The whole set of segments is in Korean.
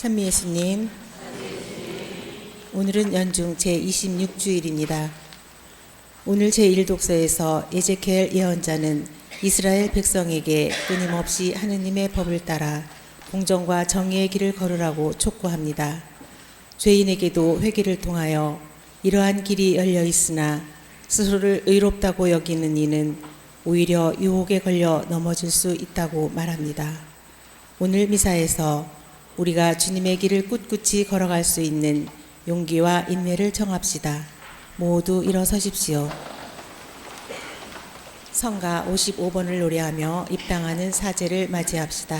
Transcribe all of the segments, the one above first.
찬미예수님, 오늘은 연중 제26주일입니다. 오늘 제1독서에서 에제키엘 예언자는 이스라엘 백성에게 끊임없이 하느님의 법을 따라 공정과 정의의 길을 걸으라고 촉구합니다. 죄인에게도 회개를 통하여 이러한 길이 열려 있으나 스스로를 의롭다고 여기는 이는 오히려 유혹에 걸려 넘어질 수 있다고 말합니다. 오늘 미사에서 우리가 주님의 길을 꿋꿋이 걸어갈 수 있는 용기와 인내를 청합시다. 모두 일어서십시오. 성가 55번을 노래하며 입당하는 사제를 맞이합시다.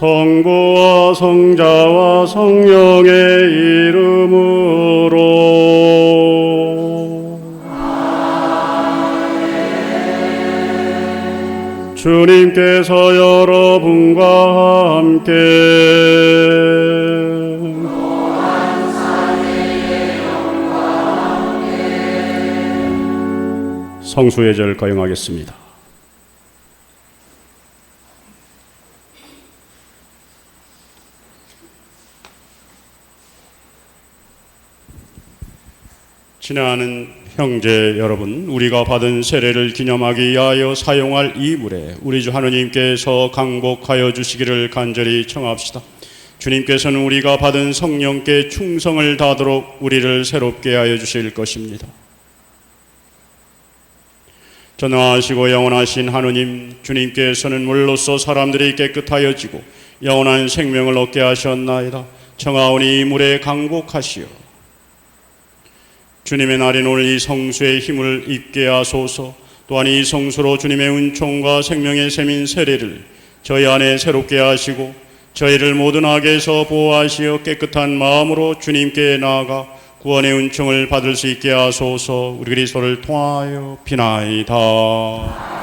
성부와 성자와 성령의 이름으로 아멘. 주님께서 여러분과 함께 성수의 절 거행하겠습니다. 친애하는 형제 여러분, 우리가 받은 세례를 기념하기 위하여 사용할 이 물에 우리 주 하느님께서 강복하여 주시기를 간절히 청합시다. 주님께서는 우리가 받은 성령께 충성을 다하도록 우리를 새롭게 하여 주실 것입니다. 전능하시고 영원하신 하느님, 주님께서는 물로써 사람들이 깨끗하여지고 영원한 생명을 얻게 하셨나이다. 청하오니 이 물에 강복하시어 주님의 날인 오늘 이 성수의 힘을 입게 하소서. 또한 이 성수로 주님의 은총과 생명의 샘인 세례를 저희 안에 새롭게 하시고 저희를 모든 악에서 보호하시어 깨끗한 마음으로 주님께 나아가 구원의 은총을 받을 수 있게 하소서. 우리 그리스도를 통하여 비나이다.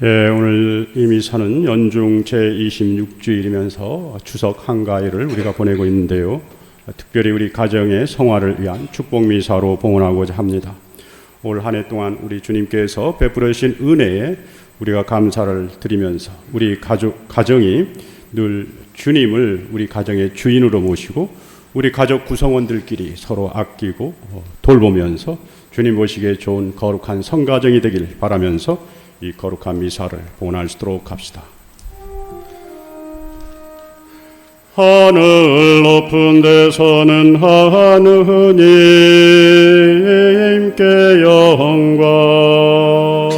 예, 오늘 이 미사는 연중 제26주일이면서 추석 한가위를 우리가 보내고 있는데요. 특별히 우리 가정의 성화를 위한 축복 미사로 봉헌하고자 합니다. 올 한 해 동안 우리 주님께서 베풀어 주신 은혜에 우리가 감사를 드리면서 우리 가정이 늘 주님을 우리 가정의 주인으로 모시고 우리 가족 구성원들끼리 서로 아끼고 돌보면서 주님 보시기에 좋은 거룩한 성가정이 되길 바라면서 이 거룩한 미사를 봉헌할 수 있도록 합시다. 하늘 높은 데서는 하느님께 영광,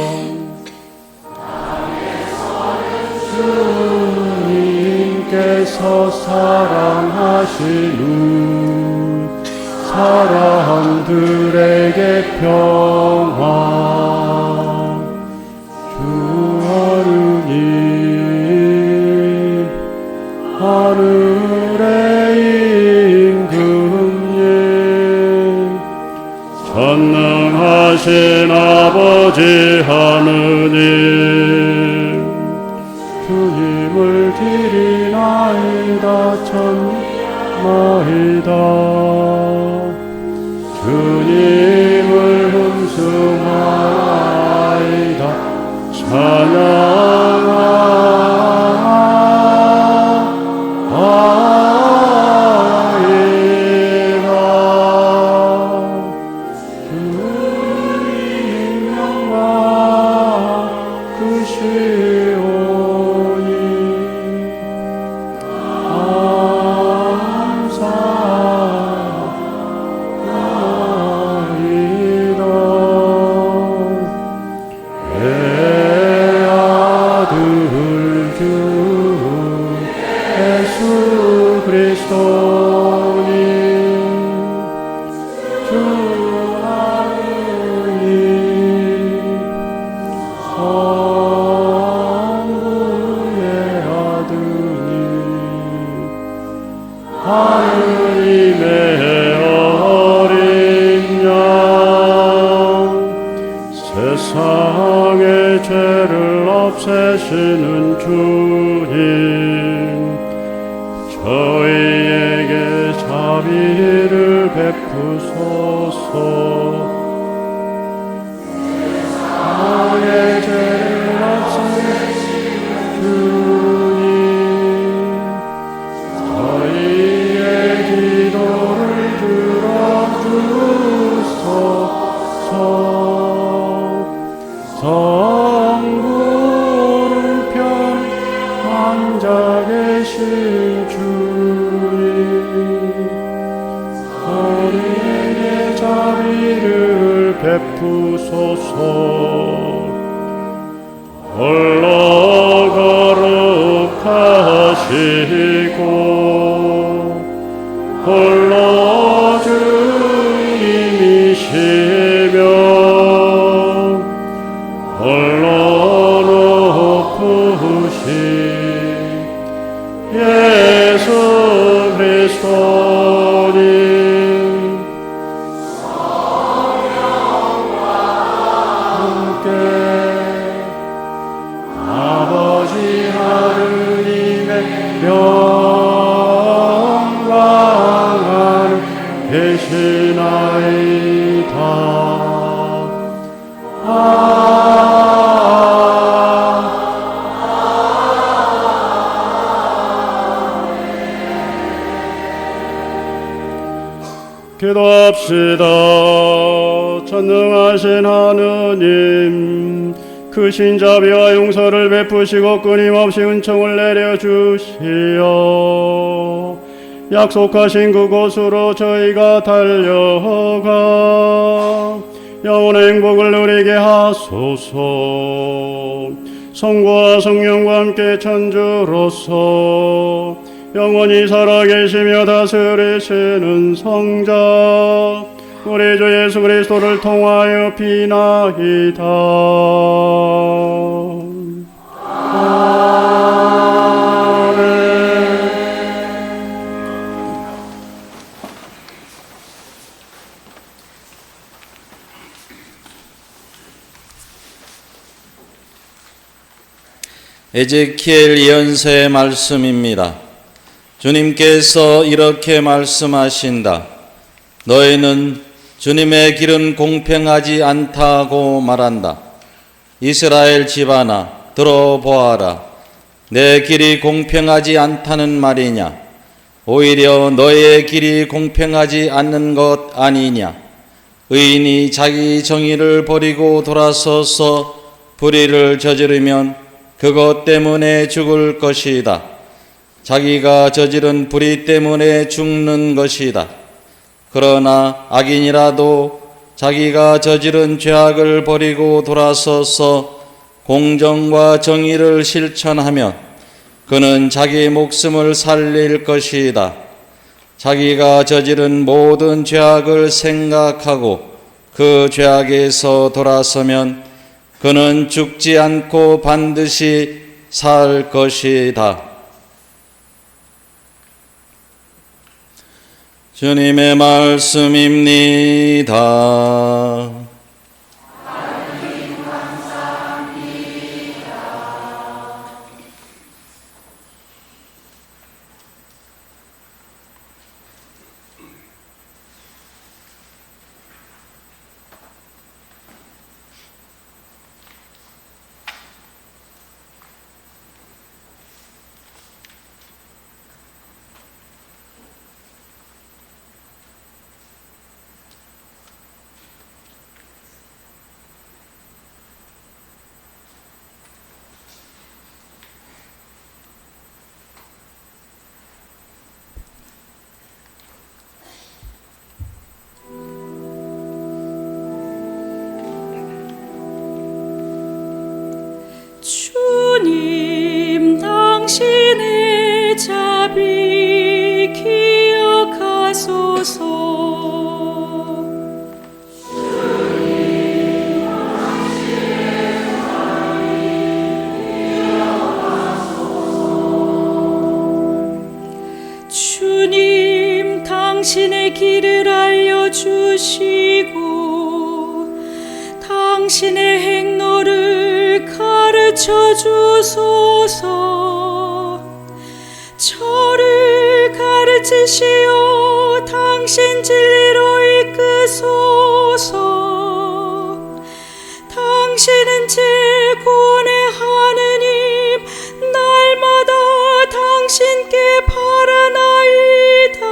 주님께서 사랑하시는 사람들에게 평화, 하늘의 임금님, 전능하신 아버지 하느님, 주님을 드리나이다 전나이다, 주님을 흠숭하이다 세상의 죄를 없애시는 주님, 저희에게 자비를 베푸소서. 세상의 죄를 없애시는 주님, 저희의 기도를 들어주소서. 성부를 편한 자 계신 주님, 우리에게 자비를 베푸소서. 홀로 거룩하시고 홀로 주님이시며 홀로 높으신 예수 그리스도님, 성령과 함께 아버지 하느님의 영광을 계시나이다. 기도합시다. 전능하신 하느님, 크신 자비와 용서를 베푸시고 끊임없이 은총을 내려주시어 약속하신 그곳으로 저희가 달려가 영원의 행복을 누리게 하소서. 성부와 성령과 함께 천주로서 영원히 살아계시며 다스리시는 성자 우리 주 예수 그리스도를 통하여 비나이다. 에제키엘 예언서의 말씀입니다. 주님께서 이렇게 말씀하신다. 너희는 주님의 길은 공평하지 않다고 말한다. 이스라엘 집안아, 들어보아라. 내 길이 공평하지 않다는 말이냐? 오히려 너의 길이 공평하지 않는 것 아니냐? 의인이 자기 정의를 버리고 돌아서서 불의를 저지르면 그것 때문에 죽을 것이다. 자기가 저지른 불의 때문에 죽는 것이다. 그러나 악인이라도 자기가 저지른 죄악을 버리고 돌아서서 공정과 정의를 실천하면 그는 자기 목숨을 살릴 것이다. 자기가 저지른 모든 죄악을 생각하고 그 죄악에서 돌아서면 그는 죽지 않고 반드시 살 것이다. 주님의 말씀입니다. 주님, 당신의 자비 기억하소서. 주님, 당신의 자비 기억하소서. 주님, 당신의 길을 알려주시고 당신의 행로를 가르쳐 주소서. 저를 가르치시어 당신 진리로 이끄소서. 당신은 제 구원의 하느님, 날마다 당신께 바라나이다.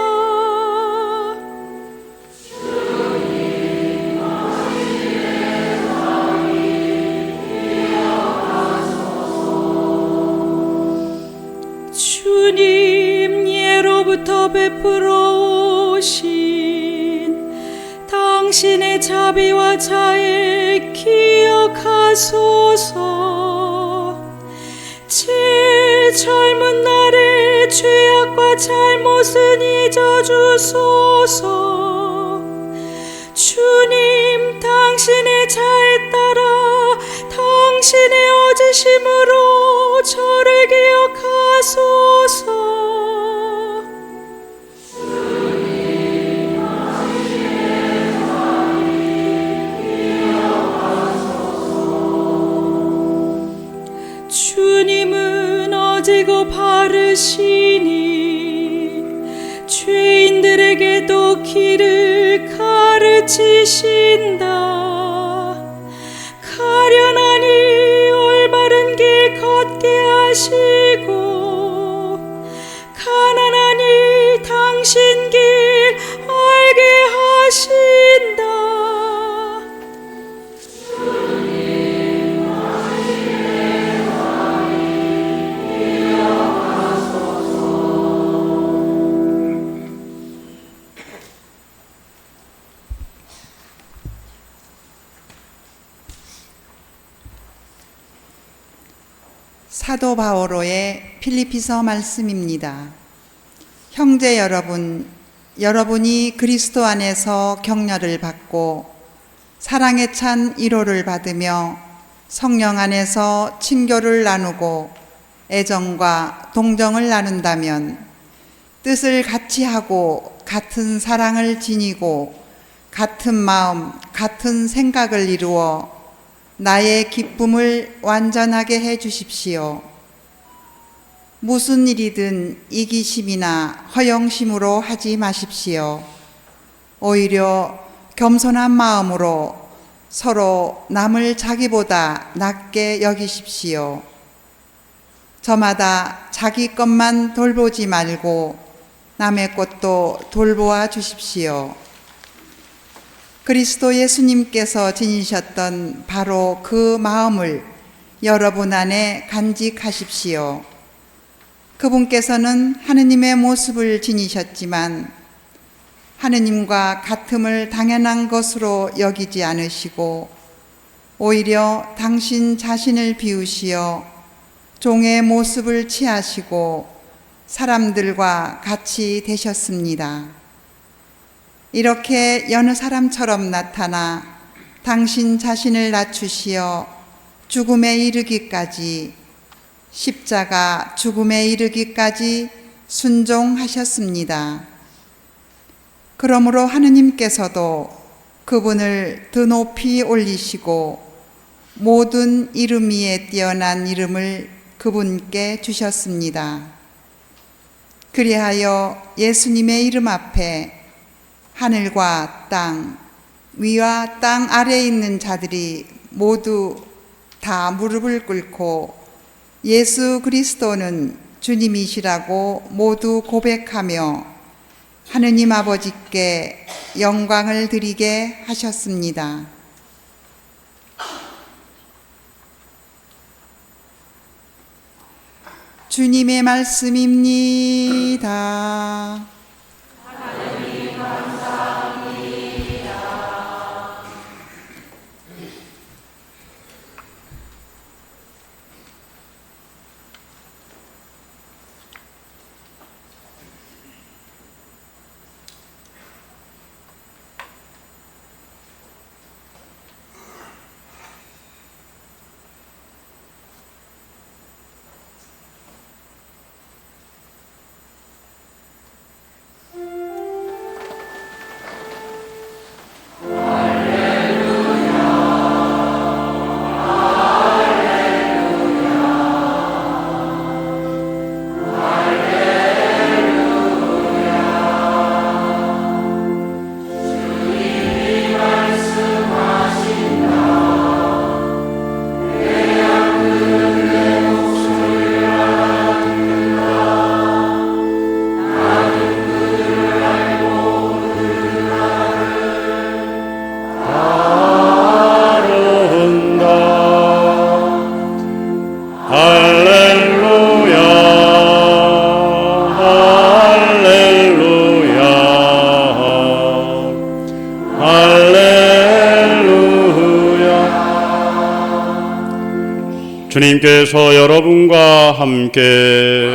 주님, 예로부터 베풀어 오신 당신의 자비와 자애 기억하소서. 제 젊은 날의 죄악과 잘못은 잊어주소서. 주님, 당신의 자에 따라 당신의 어지심으로 저를 기억하소서. 주님, 당신의 자비 기억하소서. 주님은 어지고 바르시니 죄인들에게도 길을 가르치신다. 가련하니 올바른 길 걷게 하시고 가난하니 당신 길 알게 하신다. 주님, 당신의 자비 기억하소서. 사도 바오로의 필리피서 말씀입니다. 형제 여러분, 여러분이 그리스도 안에서 격려를 받고 사랑에 찬 위로를 받으며 성령 안에서 친교를 나누고 애정과 동정을 나눈다면 뜻을 같이 하고 같은 사랑을 지니고 같은 마음, 같은 생각을 이루어 나의 기쁨을 완전하게 해 주십시오. 무슨 일이든 이기심이나 허영심으로 하지 마십시오. 오히려 겸손한 마음으로 서로 남을 자기보다 낮게 여기십시오. 저마다 자기 것만 돌보지 말고 남의 것도 돌보아 주십시오. 그리스도 예수님께서 지니셨던 바로 그 마음을 여러분 안에 간직하십시오. 그분께서는 하느님의 모습을 지니셨지만 하느님과 같음을 당연한 것으로 여기지 않으시고 오히려 당신 자신을 비우시어 종의 모습을 취하시고 사람들과 같이 되셨습니다. 이렇게 여느 사람처럼 나타나 당신 자신을 낮추시어 죽음에 이르기까지, 십자가 죽음에 이르기까지 순종하셨습니다. 그러므로 하느님께서도 그분을 더 높이 올리시고 모든 이름 위에 뛰어난 이름을 그분께 주셨습니다. 그리하여 예수님의 이름 앞에 하늘과 땅, 위와 땅 아래에 있는 자들이 모두 다 무릎을 꿇고 예수 그리스도는 주님이시라고 모두 고백하며 하느님 아버지께 영광을 드리게 하셨습니다. 주님의 말씀입니다. 주님께서 여러분과 함께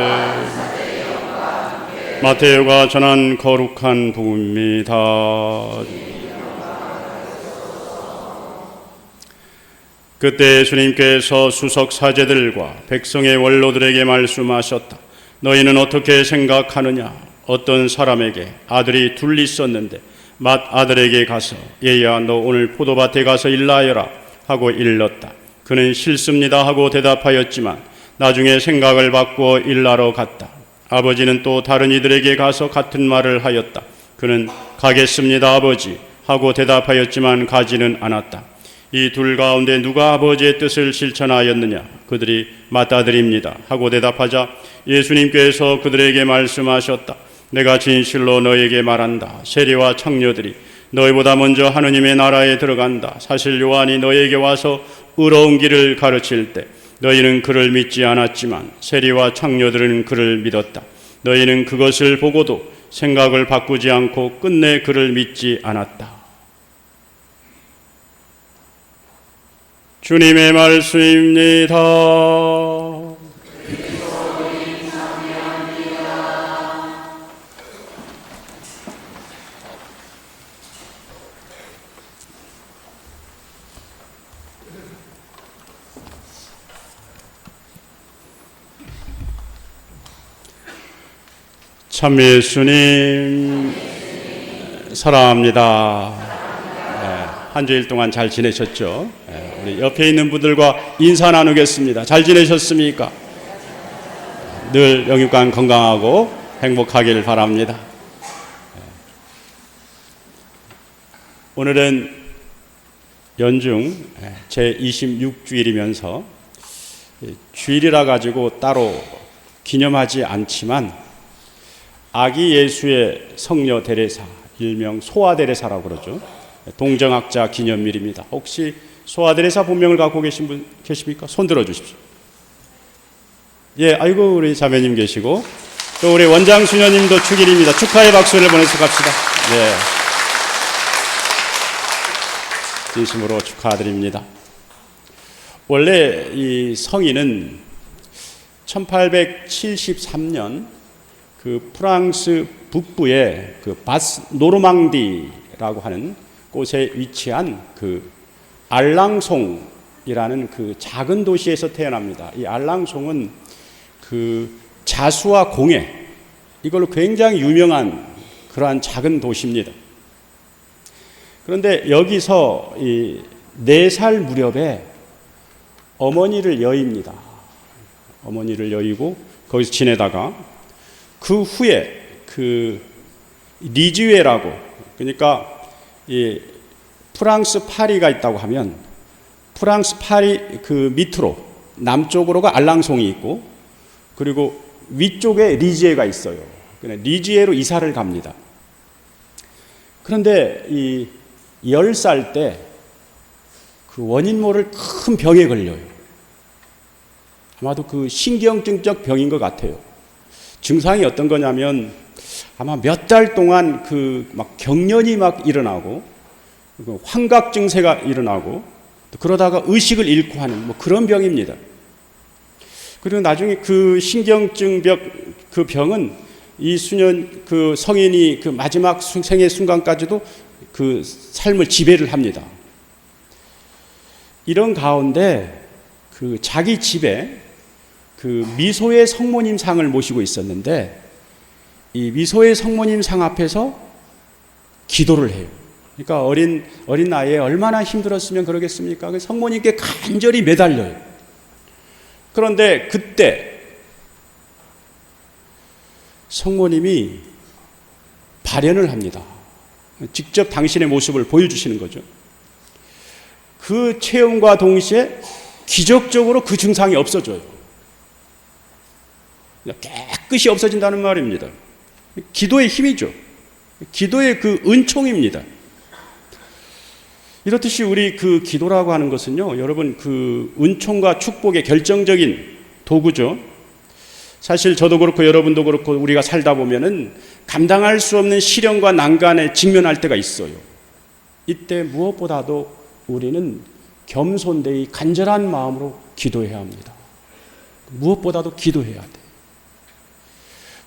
마태오가 전한 거룩한 복음입니다. 그때 주님께서 수석 사제들과 백성의 원로들에게 말씀하셨다. 너희는 어떻게 생각하느냐? 어떤 사람에게 아들이 둘 있었는데 맏아들에게 가서 얘야 너 오늘 포도밭에 가서 일하여라 하고 일렀다. 그는 싫습니다 하고 대답하였지만 나중에 생각을 바꾸어 일하러 갔다. 아버지는 또 다른 이들에게 가서 같은 말을 하였다. 그는 가겠습니다 아버지 하고 대답하였지만 가지는 않았다. 이 둘 가운데 누가 아버지의 뜻을 실천하였느냐? 그들이 맏아들입니다 하고 대답하자 예수님께서 그들에게 말씀하셨다. 내가 진실로 너에게 말한다. 세리와 창녀들이 너희보다 먼저 하느님의 나라에 들어간다. 사실 요한이 너에게 와서 의로운 길을 가르칠 때 너희는 그를 믿지 않았지만 세리와 창녀들은 그를 믿었다. 너희는 그것을 보고도 생각을 바꾸지 않고 끝내 그를 믿지 않았다. 주님의 말씀입니다. 참 예수님 사랑합니다. 한 주일 동안 잘 지내셨죠? 우리 옆에 있는 분들과 인사 나누겠습니다. 잘 지내셨습니까? 늘 영육간 건강하고 행복하길 바랍니다. 오늘은 연중 제26주일이면서 주일이라 가지고 따로 기념하지 않지만 아기 예수의 성녀 데레사, 일명 소아 데레사라고 그러죠. 동정학자 기념일입니다. 혹시 소아 데레사 본명을 갖고 계신 분 계십니까? 손 들어 주십시오. 예, 아이고 우리 자매님 계시고 또 우리 원장 수녀님도 축일입니다. 축하의 박수를 보내서 갑시다. 예. 진심으로 축하드립니다. 원래 이 성인은 1873년 그 프랑스 북부의 그 바스 노르망디라고 하는 곳에 위치한 그 알랑송이라는 그 작은 도시에서 태어납니다. 이 알랑송은 그 자수와 공예 이걸로 굉장히 유명한 그러한 작은 도시입니다. 그런데 여기서 이 4살 무렵에 어머니를 여입니다. 어머니를 여의고 거기서 지내다가 그 후에 그 리지웨라고, 그러니까 이 프랑스 파리가 있다고 하면 프랑스 파리 그 밑으로 남쪽으로가 알랑송이 있고 그리고 위쪽에 리지에가 있어요. 리지에로 이사를 갑니다. 그런데 이 10살 때 그 원인 모를 큰 병에 걸려요. 아마도 그 신경증적 병인 것 같아요. 증상이 어떤 거냐면 아마 몇 달 동안 그 막 경련이 막 일어나고 환각 증세가 일어나고 그러다가 의식을 잃고 하는 뭐 그런 병입니다. 그리고 나중에 그 신경증 그 병은 이 수년 그 성인이 그 마지막 생의 순간까지도 그 삶을 지배를 합니다. 이런 가운데 그 자기 집에 그 미소의 성모님 상을 모시고 있었는데 이 미소의 성모님 상 앞에서 기도를 해요. 그러니까 어린 나이에 얼마나 힘들었으면 그러겠습니까? 성모님께 간절히 매달려요. 그런데 그때 성모님이 발현을 합니다. 직접 당신의 모습을 보여주시는 거죠. 그 체험과 동시에 기적적으로 그 증상이 없어져요. 깨끗이 없어진다는 말입니다. 기도의 힘이죠. 기도의 그 은총입니다. 이렇듯이 우리 그 기도라고 하는 것은요, 여러분 그 은총과 축복의 결정적인 도구죠. 사실 저도 그렇고 여러분도 그렇고 우리가 살다 보면은 감당할 수 없는 시련과 난간에 직면할 때가 있어요. 이때 무엇보다도 우리는 겸손되이 간절한 마음으로 기도해야 합니다. 무엇보다도 기도해야 돼.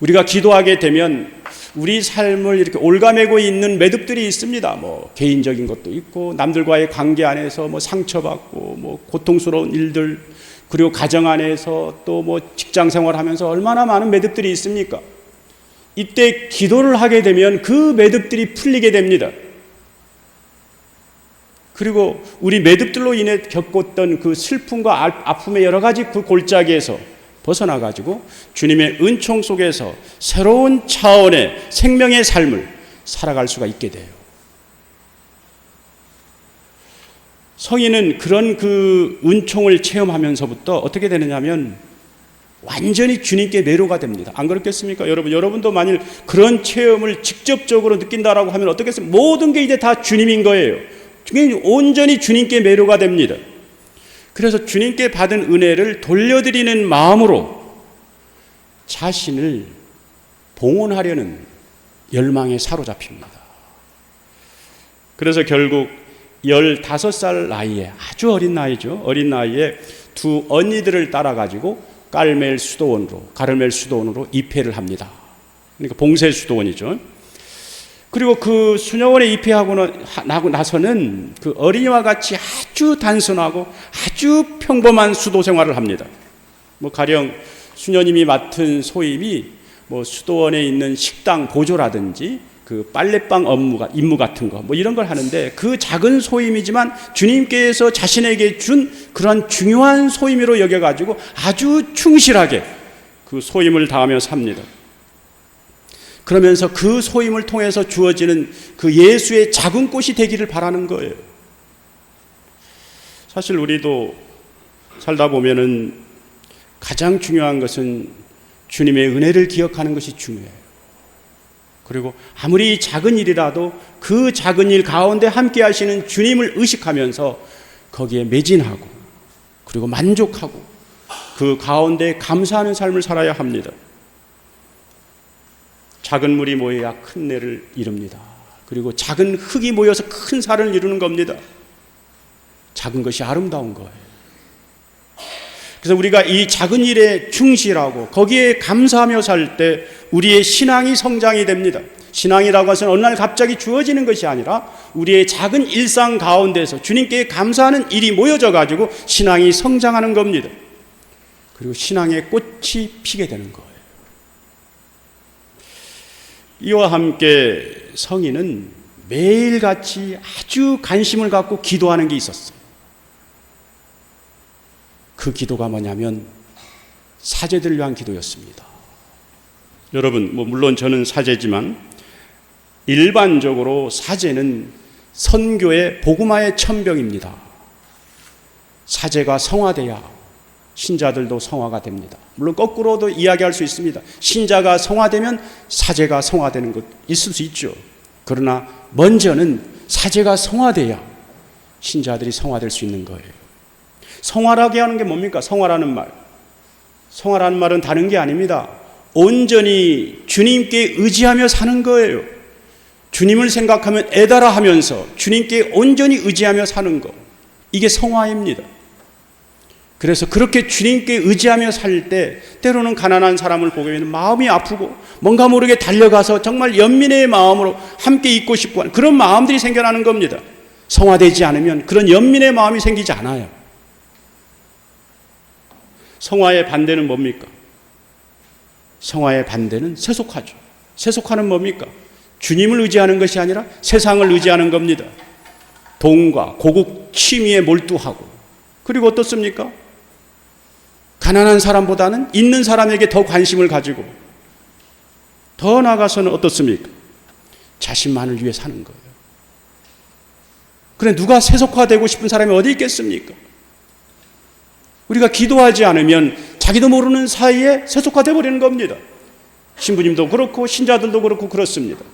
우리가 기도하게 되면 우리 삶을 이렇게 올가매고 있는 매듭들이 있습니다. 뭐 개인적인 것도 있고 남들과의 관계 안에서 뭐 상처받고 뭐 고통스러운 일들, 그리고 가정 안에서 또 뭐 직장 생활하면서 얼마나 많은 매듭들이 있습니까? 이때 기도를 하게 되면 그 매듭들이 풀리게 됩니다. 그리고 우리 매듭들로 인해 겪었던 그 슬픔과 아픔의 여러 가지 그 골짜기에서 벗어나가지고 주님의 은총 속에서 새로운 차원의 생명의 삶을 살아갈 수가 있게 돼요. 성인은 그런 그 은총을 체험하면서부터 어떻게 되느냐면 완전히 주님께 매료가 됩니다. 안 그렇겠습니까? 여러분도 만일 그런 체험을 직접적으로 느낀다라고 하면 어떻겠습니까? 모든 게 이제 다 주님인 거예요. 온전히 주님께 매료가 됩니다. 그래서 주님께 받은 은혜를 돌려드리는 마음으로 자신을 봉헌하려는 열망에 사로잡힙니다. 그래서 결국 15살 나이에, 아주 어린 나이죠. 어린 나이에 두 언니들을 따라가지고 가르멜 수도원으로 입회를 합니다. 그러니까 봉쇄 수도원이죠. 그리고 그 수녀원에 입회하고 나서는 그 어린이와 같이 아주 단순하고 아주 평범한 수도 생활을 합니다. 뭐 가령 수녀님이 맡은 소임이 뭐 수도원에 있는 식당 보조라든지 그 빨래방 임무 같은 거 뭐 이런 걸 하는데, 그 작은 소임이지만 주님께서 자신에게 준 그런 중요한 소임으로 여겨가지고 아주 충실하게 그 소임을 다하며 삽니다. 그러면서 그 소임을 통해서 주어지는 그 예수의 작은 꽃이 되기를 바라는 거예요. 사실 우리도 살다 보면은 가장 중요한 것은 주님의 은혜를 기억하는 것이 중요해요. 그리고 아무리 작은 일이라도 그 작은 일 가운데 함께 하시는 주님을 의식하면서 거기에 매진하고 그리고 만족하고 그 가운데 감사하는 삶을 살아야 합니다. 작은 물이 모여야 큰 내를 이룹니다. 그리고 작은 흙이 모여서 큰 산을 이루는 겁니다. 작은 것이 아름다운 거예요. 그래서 우리가 이 작은 일에 충실하고 거기에 감사하며 살 때 우리의 신앙이 성장이 됩니다. 신앙이라고 해서는 어느 날 갑자기 주어지는 것이 아니라 우리의 작은 일상 가운데서 주님께 감사하는 일이 모여져 가지고 신앙이 성장하는 겁니다. 그리고 신앙의 꽃이 피게 되는 거예요. 이와 함께 성인은 매일같이 아주 관심을 갖고 기도하는 게 있었어요. 그 기도가 뭐냐면 사제들을 위한 기도였습니다. 여러분, 물론 저는 사제지만 일반적으로 사제는 선교의 복음화의 천병입니다. 사제가 성화돼야 신자들도 성화가 됩니다. 물론 거꾸로도 이야기할 수 있습니다. 신자가 성화되면 사제가 성화되는 것 있을 수 있죠. 그러나 먼저는 사제가 성화돼야 신자들이 성화될 수 있는 거예요. 성화라고 하는 게 뭡니까? 성화라는 말. 성화라는 말은 다른 게 아닙니다. 온전히 주님께 의지하며 사는 거예요. 주님을 생각하면 애달아 하면서 주님께 온전히 의지하며 사는 것. 이게 성화입니다. 그래서 그렇게 주님께 의지하며 살 때 때로는 가난한 사람을 보게 되면 마음이 아프고 뭔가 모르게 달려가서 정말 연민의 마음으로 함께 있고 싶고 하는 그런 마음들이 생겨나는 겁니다. 성화되지 않으면 그런 연민의 마음이 생기지 않아요. 성화의 반대는 뭡니까? 성화의 반대는 세속화죠. 세속화는 뭡니까? 주님을 의지하는 것이 아니라 세상을 의지하는 겁니다. 돈과 고국 취미에 몰두하고 그리고 어떻습니까? 가난한 사람보다는 있는 사람에게 더 관심을 가지고 더 나아가서는 어떻습니까? 자신만을 위해 사는 거예요. 그래 누가 세속화되고 싶은 사람이 어디 있겠습니까? 우리가 기도하지 않으면 자기도 모르는 사이에 세속화되어 버리는 겁니다. 신부님도 그렇고 신자들도 그렇고 그렇습니다.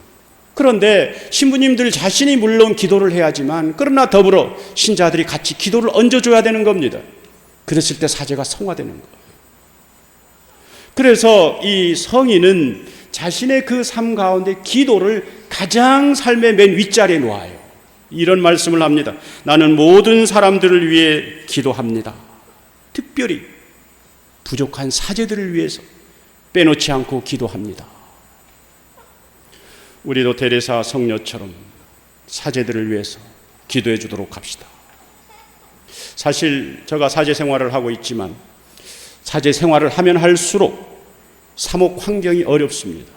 그런데 신부님들 자신이 물론 기도를 해야지만 그러나 더불어 신자들이 같이 기도를 얹어줘야 되는 겁니다. 그랬을 때 사제가 성화되는 거예요. 그래서 이 성인은 자신의 그 삶 가운데 기도를 가장 삶의 맨 윗자리에 놓아요. 이런 말씀을 합니다. 나는 모든 사람들을 위해 기도합니다. 특별히 부족한 사제들을 위해서 빼놓지 않고 기도합니다. 우리도 데레사 성녀처럼 사제들을 위해서 기도해 주도록 합시다. 사실 제가 사제 생활을 하고 있지만 사제 생활을 하면 할수록 사목 환경이 어렵습니다.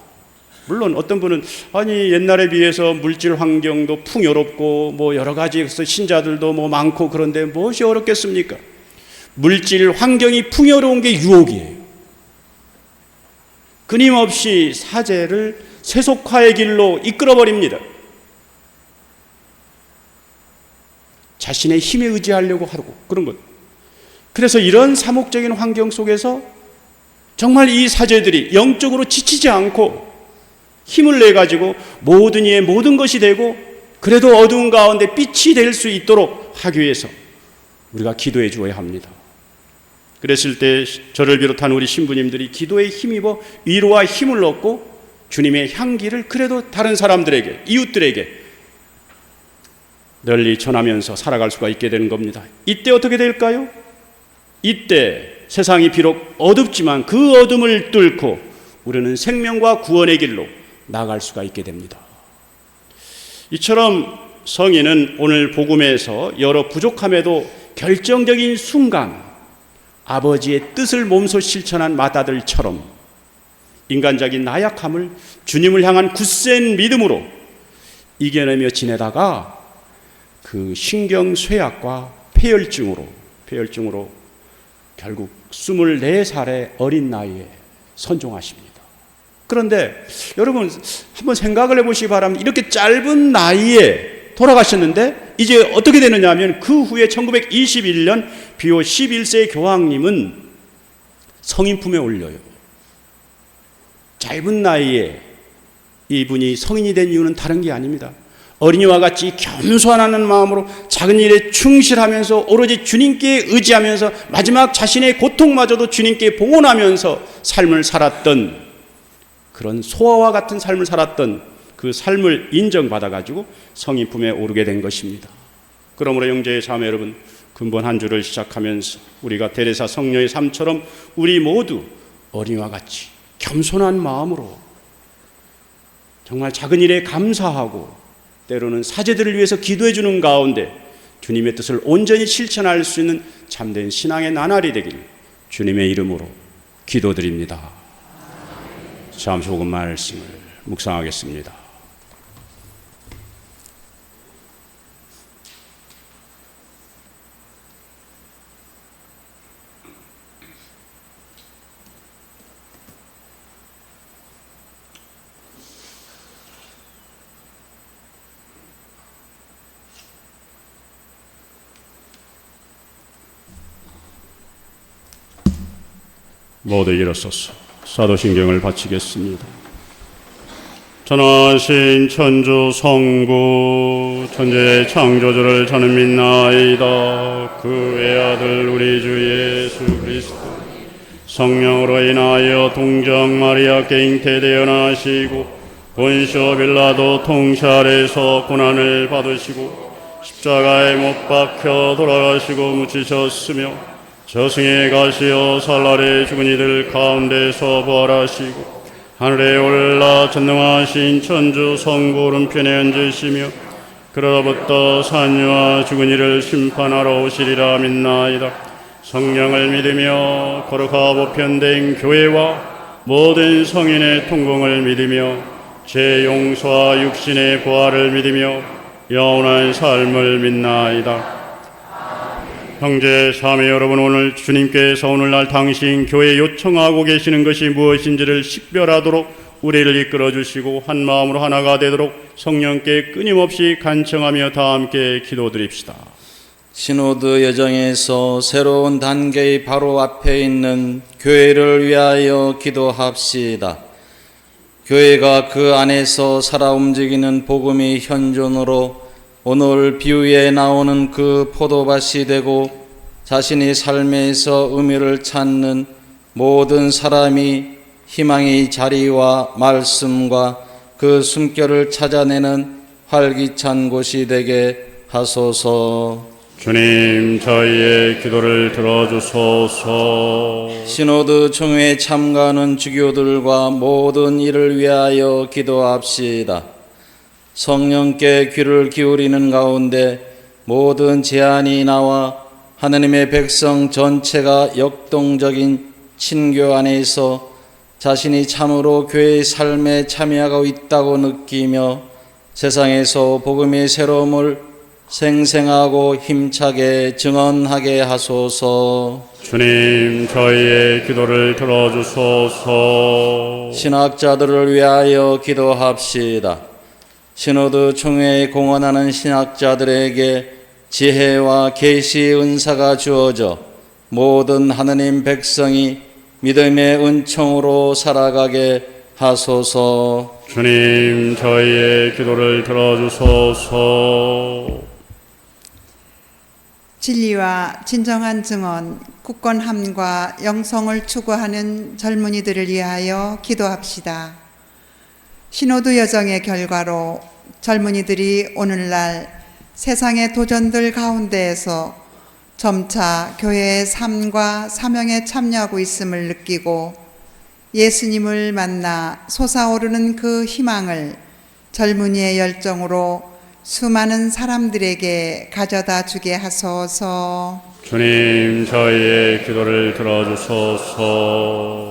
물론 어떤 분은 아니 옛날에 비해서 물질 환경도 풍요롭고 뭐 여러 가지 신자들도 뭐 많고 그런데 무엇이 어렵겠습니까? 물질 환경이 풍요로운 게 유혹이에요. 끊임없이 사제를 세속화의 길로 이끌어버립니다. 자신의 힘에 의지하려고 하고 그런 것. 그래서 이런 사목적인 환경 속에서 정말 이 사제들이 영적으로 지치지 않고 힘을 내가지고 모든 이의 모든 것이 되고 그래도 어두운 가운데 빛이 될 수 있도록 하기 위해서 우리가 기도해 주어야 합니다. 그랬을 때 저를 비롯한 우리 신부님들이 기도에 힘입어 위로와 힘을 얻고 주님의 향기를 그래도 다른 사람들에게 이웃들에게 널리 전하면서 살아갈 수가 있게 되는 겁니다. 이때 어떻게 될까요? 이때 세상이 비록 어둡지만 그 어둠을 뚫고 우리는 생명과 구원의 길로 나아갈 수가 있게 됩니다. 이처럼 성인은 오늘 복음에서 여러 부족함에도 결정적인 순간 아버지의 뜻을 몸소 실천한 마다들처럼 인간적인 나약함을 주님을 향한 굳센 믿음으로 이겨내며 지내다가 그 신경쇠약과 폐혈증으로 결국 24살의 어린 나이에 선종하십니다. 그런데 여러분 한번 생각을 해보시기 바랍니다. 이렇게 짧은 나이에 돌아가셨는데 이제 어떻게 되느냐 하면 그 후에 1921년 비오 11세 교황님은 성인 품에 올려요. 짧은 나이에 이분이 성인이 된 이유는 다른 게 아닙니다. 어린이와 같이 겸손하는 마음으로 작은 일에 충실하면서 오로지 주님께 의지하면서 마지막 자신의 고통마저도 주님께 봉헌하면서 삶을 살았던, 그런 소아와 같은 삶을 살았던 그 삶을 인정받아가지고 성인 품에 오르게 된 것입니다. 그러므로 형제의 자매 여러분, 근본 한 주를 시작하면서 우리가 데레사 성녀의 삶처럼 우리 모두 어린이와 같이 겸손한 마음으로 정말 작은 일에 감사하고 때로는 사제들을 위해서 기도해 주는 가운데 주님의 뜻을 온전히 실천할 수 있는 참된 신앙의 나날이 되길 주님의 이름으로 기도드립니다. 잠시 복음 말씀을 묵상하겠습니다. 모두 일어서서 사도신경을 바치겠습니다. 전하신 천주 성부 천지의 창조주를 저는 믿나이다. 그 외아들 우리 주 예수 그리스도 성령으로 인하여 동정 마리아께 잉태되어 나시고 본시오 빌라도 통치 아래서 고난을 받으시고 십자가에 못 박혀 돌아가시고 묻히셨으며 저승에 가시어 살날에 죽은 이들 가운데서 부활하시고 하늘에 올라 전능하신 천주 성부 오른편에 앉으시며 그로부터 산유와 죽은 이를 심판하러 오시리라 믿나이다. 성령을 믿으며 거룩하고 보편된 교회와 모든 성인의 통공을 믿으며 죄 용서와 육신의 부활을 믿으며 영원한 삶을 믿나이다. 형제 자매 여러분, 오늘 주님께서 오늘날 당신 교회에 요청하고 계시는 것이 무엇인지를 식별하도록 우리를 이끌어 주시고 한 마음으로 하나가 되도록 성령께 끊임없이 간청하며 다 함께 기도드립시다. 시노드 여정에서 새로운 단계의 바로 앞에 있는 교회를 위하여 기도합시다. 교회가 그 안에서 살아 움직이는 복음의 현존으로 오늘 비유에 나오는 그 포도밭이 되고 자신의 삶에서 의미를 찾는 모든 사람이 희망의 자리와 말씀과 그 숨결을 찾아내는 활기찬 곳이 되게 하소서. 주님, 저희의 기도를 들어주소서. 시노드 총회에 참가하는 주교들과 모든 일을 위하여 기도합시다. 성령께 귀를 기울이는 가운데 모든 제안이 나와 하나님의 백성 전체가 역동적인 친교 안에서 자신이 참으로 교회의 삶에 참여하고 있다고 느끼며 세상에서 복음의 새로움을 생생하고 힘차게 증언하게 하소서. 주님, 저희의 기도를 들어주소서. 신학자들을 위하여 기도합시다. 시노드 총회에 공헌하는 신학자들에게 지혜와 계시의 은사가 주어져 모든 하느님 백성이 믿음의 은총으로 살아가게 하소서. 주님, 저희의 기도를 들어주소서. 진리와 진정한 증언, 굳건함과 영성을 추구하는 젊은이들을 위하여 기도합시다. 시노드 여정의 결과로 젊은이들이 오늘날 세상의 도전들 가운데에서 점차 교회의 삶과 사명에 참여하고 있음을 느끼고 예수님을 만나 솟아오르는 그 희망을 젊은이의 열정으로 수많은 사람들에게 가져다 주게 하소서. 주님, 저희의 기도를 들어주소서.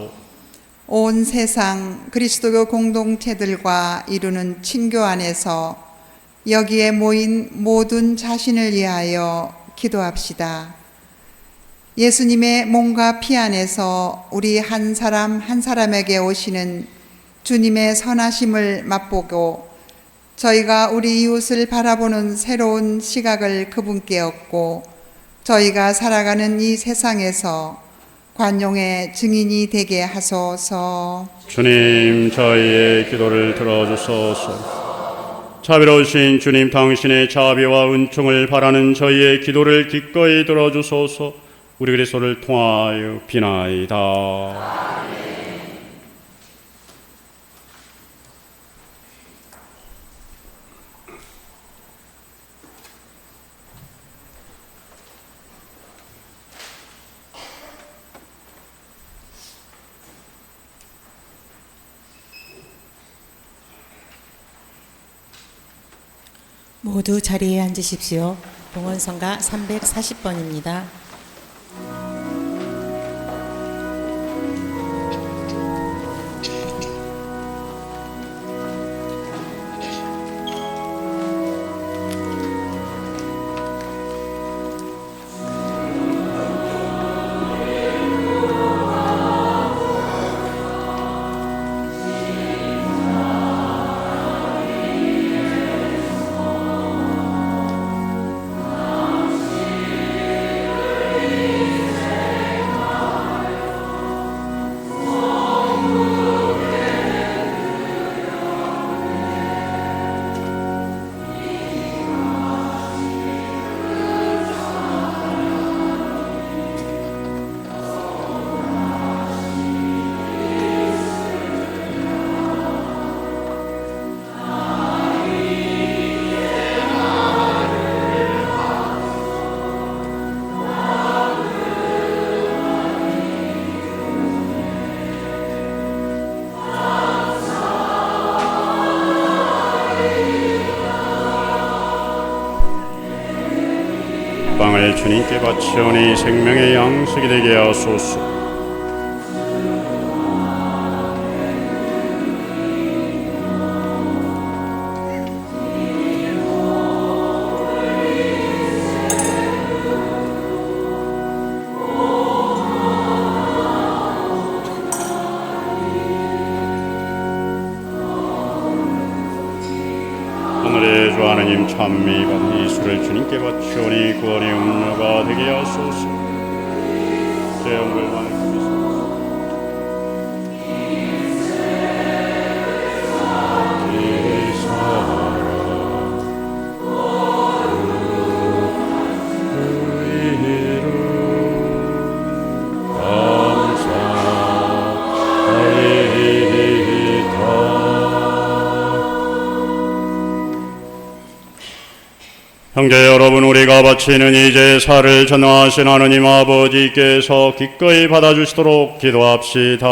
온 세상 그리스도교 공동체들과 이루는 친교 안에서 여기에 모인 모든 자신을 위하여 기도합시다. 예수님의 몸과 피 안에서 우리 한 사람 한 사람에게 오시는 주님의 선하심을 맛보고 저희가 우리 이웃을 바라보는 새로운 시각을 그분께 얻고 저희가 살아가는 이 세상에서 관용의 증인이 되게 하소서. 주님, 저희의 기도를 들어주소서. 자비로우신 주님, 당신의 자비와 은총을 바라는 저희의 기도를 기꺼이 들어주소서. 우리 그리스도를 통하여 비나이다. 모두 자리에 앉으십시오. 봉헌성가 340번입니다. 빵을 주님께 바치오니 생명의 양식이 되게 하소서. 오늘의 주 하나님 찬미 받은 이 술을 주님께 바치오니 구원의 음료가 되게 하소서. 제 영을 많이 형제 여러분, 우리가 바치는 이 제사를 전능하신 하느님 아버지께서 기꺼이 받아주시도록 기도합시다.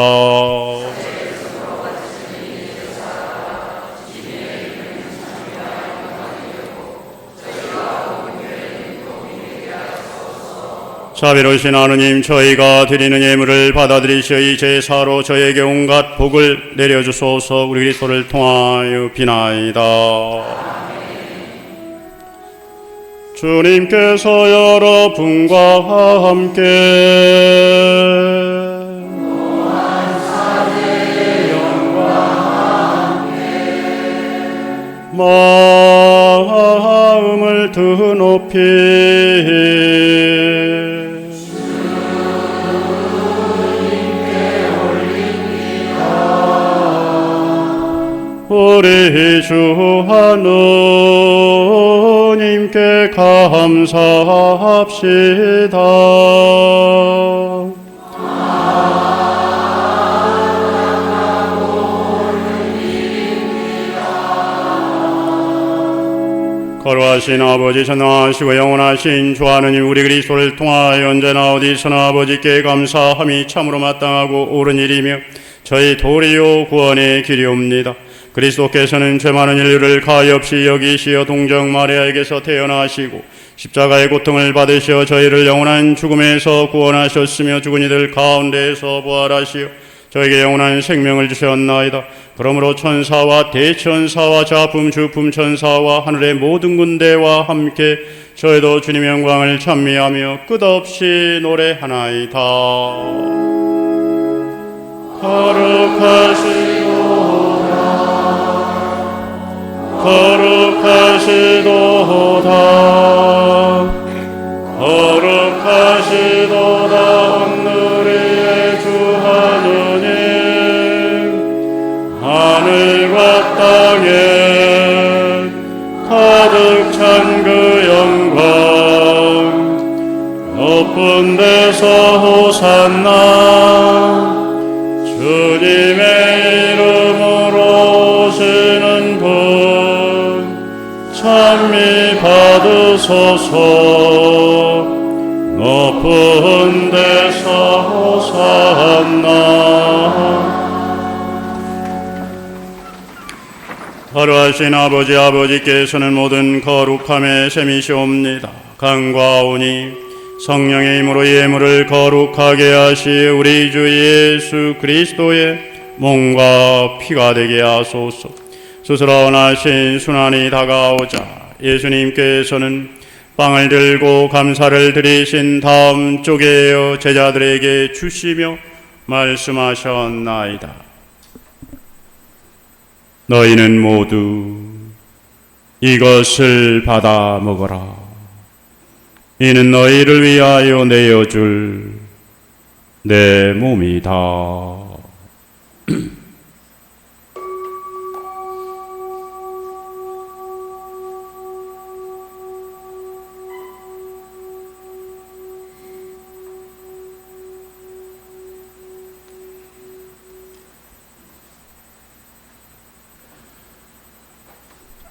자비로우신 하느님, 저희가 드리는 예물을 받아들이시어 이 제사로 저에게 온갖 복을 내려주소서. 우리 그리스도를 통하여 비나이다. 주님께서 여러분과 함께 마음을 드높이 우리 주 하느님께 감사합시다. 거룩하신 아버지, 전능하시고 영원하신 주 하느님, 우리 그리스도를 통하여 언제나 어디서나 아버지께 감사함이 참으로 마땅하고 옳은 일이며 저희 도리요 구원의 길이옵니다. 그리스도께서는 죄 많은 인류를 가엾이 여기시어 동정 마리아에게서 태어나시고 십자가의 고통을 받으시어 저희를 영원한 죽음에서 구원하셨으며 죽은 이들 가운데에서 부활하시어 저에게 영원한 생명을 주셨나이다. 그러므로 천사와 대천사와 자품 주품 천사와 하늘의 모든 군대와 함께 저희도 주님의 영광을 찬미하며 끝없이 노래하나이다. 거룩하시도다 거룩하시도다 거룩하시도다 온누리의 주 하느님 하늘과 땅에 가득 찬 그 영광 높은 데서 호산나 주님의 이름으로 오시는 분 찬미 받으소서 높은 데서 호산나 하루하신 아버지께서는 모든 거룩함에 셈이시옵니다. 간과하오니 성령의 힘으로 예물을 거룩하게 하시 우리 주 예수 그리스도의 몸과 피가 되게 하소서. 스스로 원하신 순환이 다가오자 예수님께서는 빵을 들고 감사를 드리신 다음 쪼개어 제자들에게 주시며 말씀하셨나이다. 너희는 모두 이것을 받아 먹어라. 이는 너희를 위하여 내어줄 내 몸이다.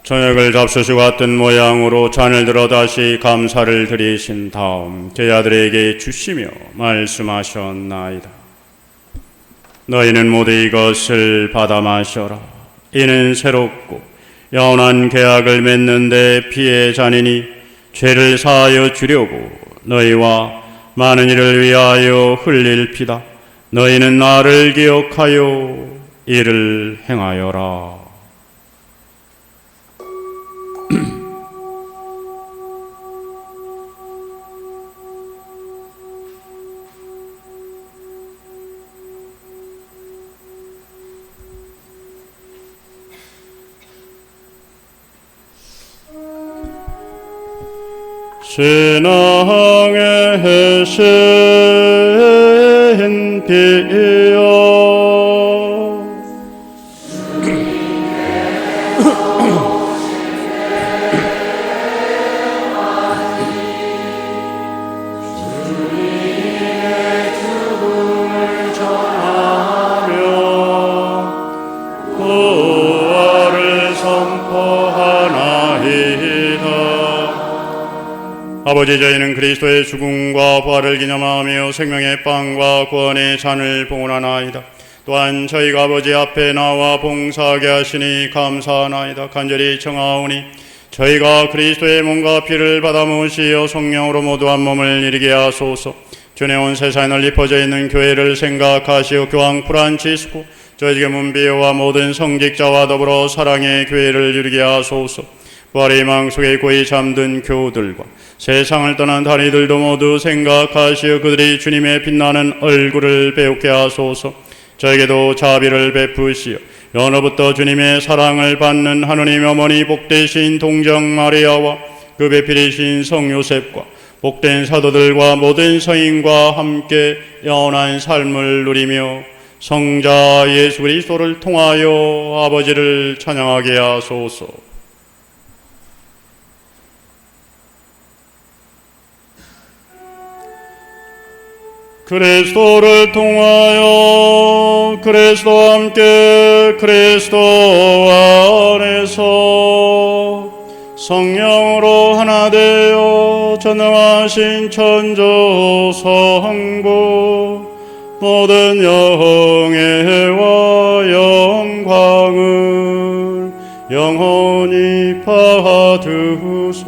저녁을 잡수시고 같은 모양으로 잔을 들어 다시 감사를 드리신 다음 제자들에게 주시며 말씀하셨나이다. 너희는 모두 이것을 받아 마셔라. 이는 새롭고 영원한 계약을 맺는 데 피의 잔이니 죄를 사하여 주려고 너희와 많은 이를 위하여 흘릴 피다. 너희는 나를 기억하여 이를 행하여라. 신앙의 신비여 아버지, 저희는 그리스도의 죽음과 부활을 기념하며 생명의 빵과 구원의 잔을 봉헌하나이다. 또한 저희가 아버지 앞에 나와 봉사하게 하시니 감사하나이다. 간절히 청하오니 저희가 그리스도의 몸과 피를 받아 모시어 성령으로 모두 한 몸을 이루게 하소서. 주의 온 세상에 널리 퍼져 있는 교회를 생각하시어 교황 프란치스코 저희에게 문비어와 모든 성직자와 더불어 사랑의 교회를 이루게 하소서. 부활의 희망 속에 고이 잠든 교우들과 세상을 떠난 다리들도 모두 생각하시어 그들이 주님의 빛나는 얼굴을 배우게 하소서. 저에게도 자비를 베푸시어 어느부터 주님의 사랑을 받는 하느님 어머니 복되신 동정 마리아와 그 배필이신 성 요셉과 복된 사도들과 모든 성인과 함께 영원한 삶을 누리며 성자 예수 그리스도를 통하여 아버지를 찬양하게 하소서. 그리스도를 통하여 그리스도와 함께 그리스도 안에서 성령으로 하나 되어 전능하신 천주 성부 모든 영예와 영광을 영원히 받으소서.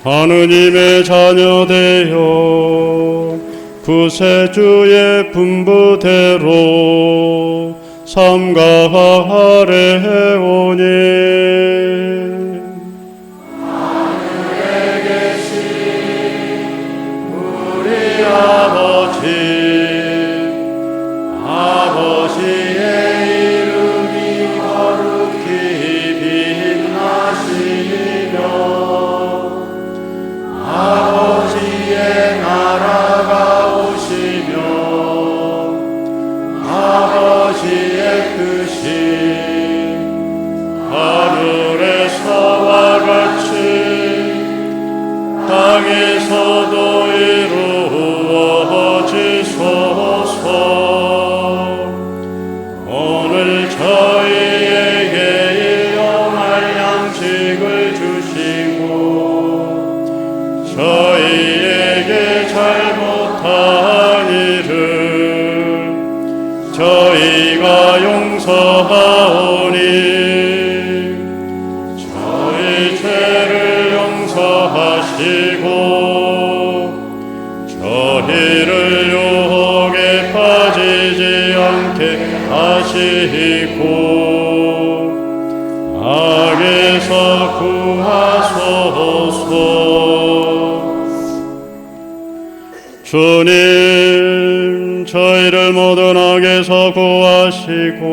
하느님의 자녀 되어 구세주의 분부대로 삼가 아래오니 하늘에 계신 우리 아버지의 이름이 거룩히 빛나시며 아버지의 나라가 오시며 아버지의 뜻이 하늘에서와 같이 땅에서도 이루어지소서. 오늘 저희에게 일용할 양식을 주시고 저희에게 잘못한 일을 저희가 용서하오니 저희 죄를 용서하시고 저희를 유혹에 빠지지 않게 하시고 악에서 구하소서. 주님, 저희를 모든 악에서 구하시고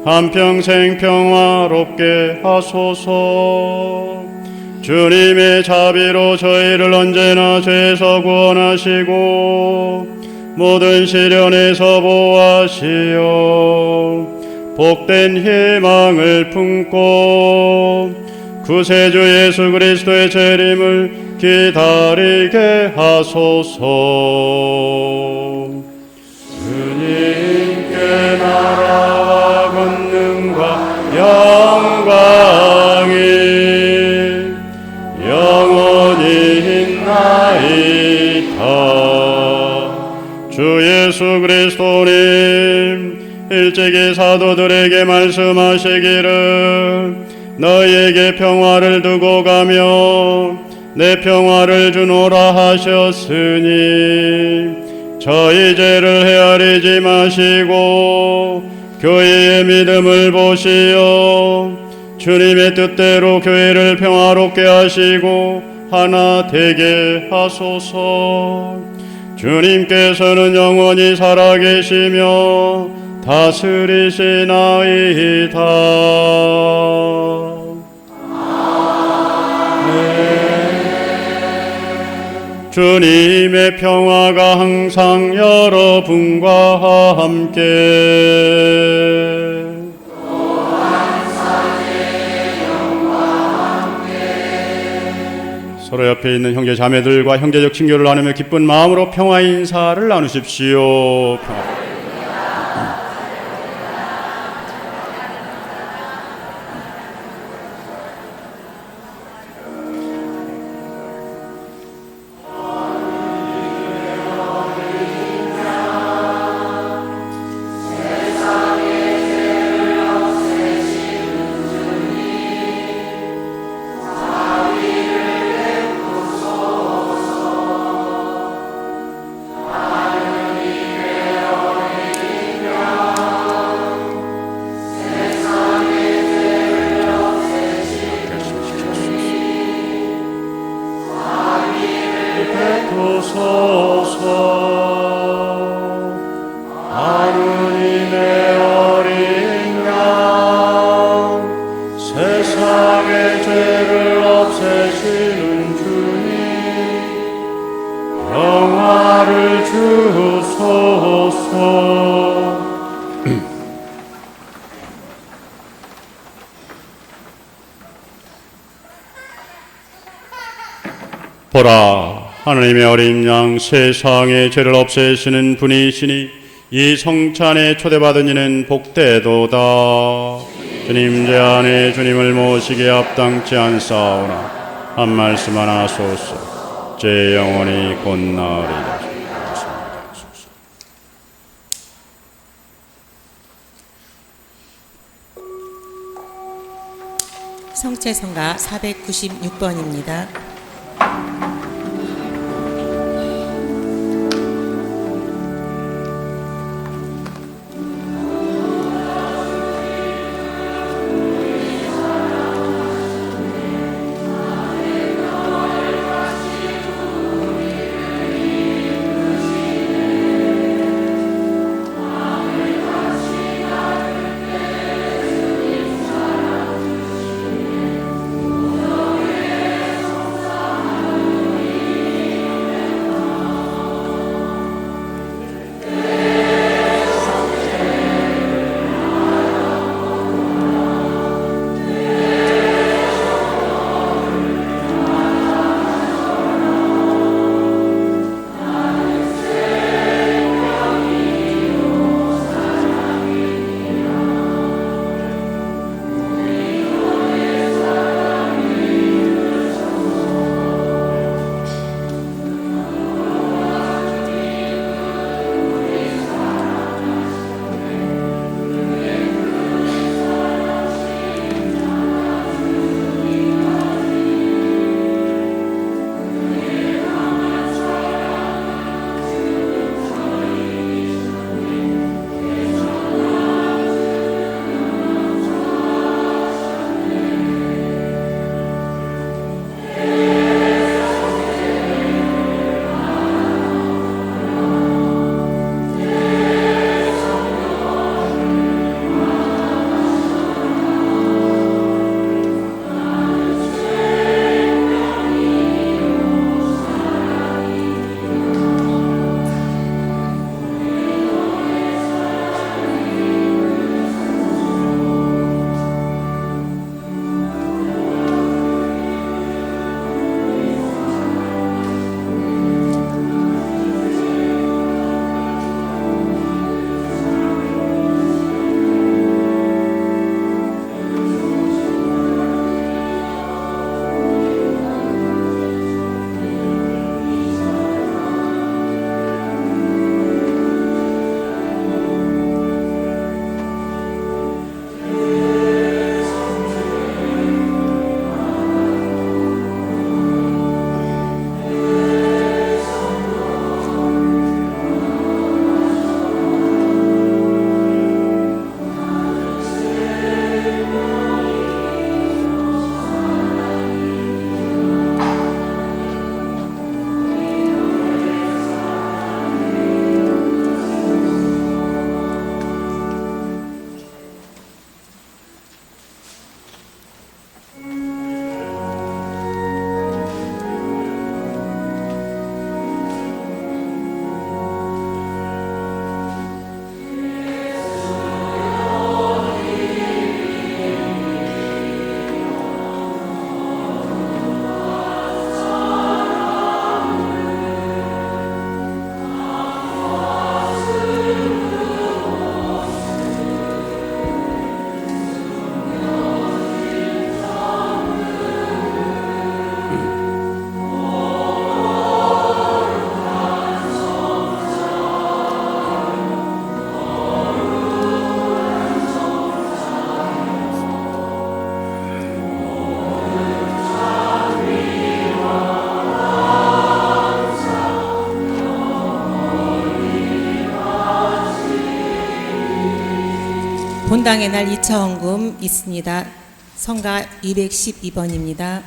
한평생 평화롭게 하소서. 주님의 자비로 저희를 언제나 죄에서 구원하시고 모든 시련에서 보호하시어 복된 희망을 품고 구세주 예수 그리스도의 재림을 기다리게 하소서. 주님께 나라와 권능과 영광이 영원히 있나이다. 주 예수 그리스도님 일찍이 사도들에게 말씀하시기를 너희에게 평화를 두고 가며 내 평화를 주노라 하셨으니 저희 죄를 헤아리지 마시고 교회의 믿음을 보시어 주님의 뜻대로 교회를 평화롭게 하시고 하나 되게 하소서. 주님께서는 영원히 살아계시며 다스리시나이다. 주님의 평화가 항상 여러분과 함께 서로 옆에 있는 형제 자매들과 형제적 친교를 나누며 기쁜 마음으로 평화 인사를 나누십시오. 평화. 하느님의 어린 양 세상의 죄를 없애시는 주님 평화를 주소서. 보라, 하느님의 어린 양 세상의 죄를 없애시는 분이시니 이 성찬에 초대받은 이는 복되도다. 주님 제 안에 주님을 모시기에 합당치 않사오나 한 말씀 하나 하소서. 제 영혼이 곧 나으리라. 성체성가 496번입니다. 본당의 날 2차 헌금 있습니다. 성가 212번입니다.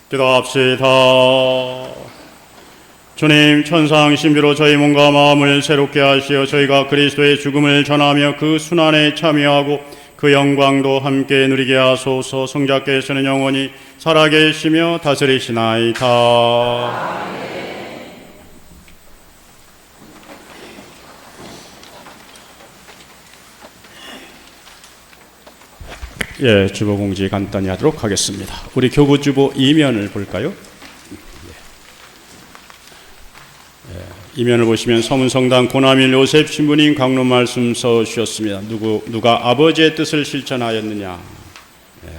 기도합시다. 주님, 천상 신비로 저희 몸과 마음을 새롭게 하시어 저희가 그리스도의 죽음을 전하며 그 순환에 참여하고 그 영광도 함께 누리게 하소서. 성자께서는 영원히 살아계시며 다스리시나이다. 예, 주보 공지 간단히 하도록 하겠습니다. 우리 교구주보 이면을 볼까요? 이면을 보시면 서문성당 고남일 요셉 신부님 강론 말씀 써주셨습니다. 누가 아버지의 뜻을 실천하였느냐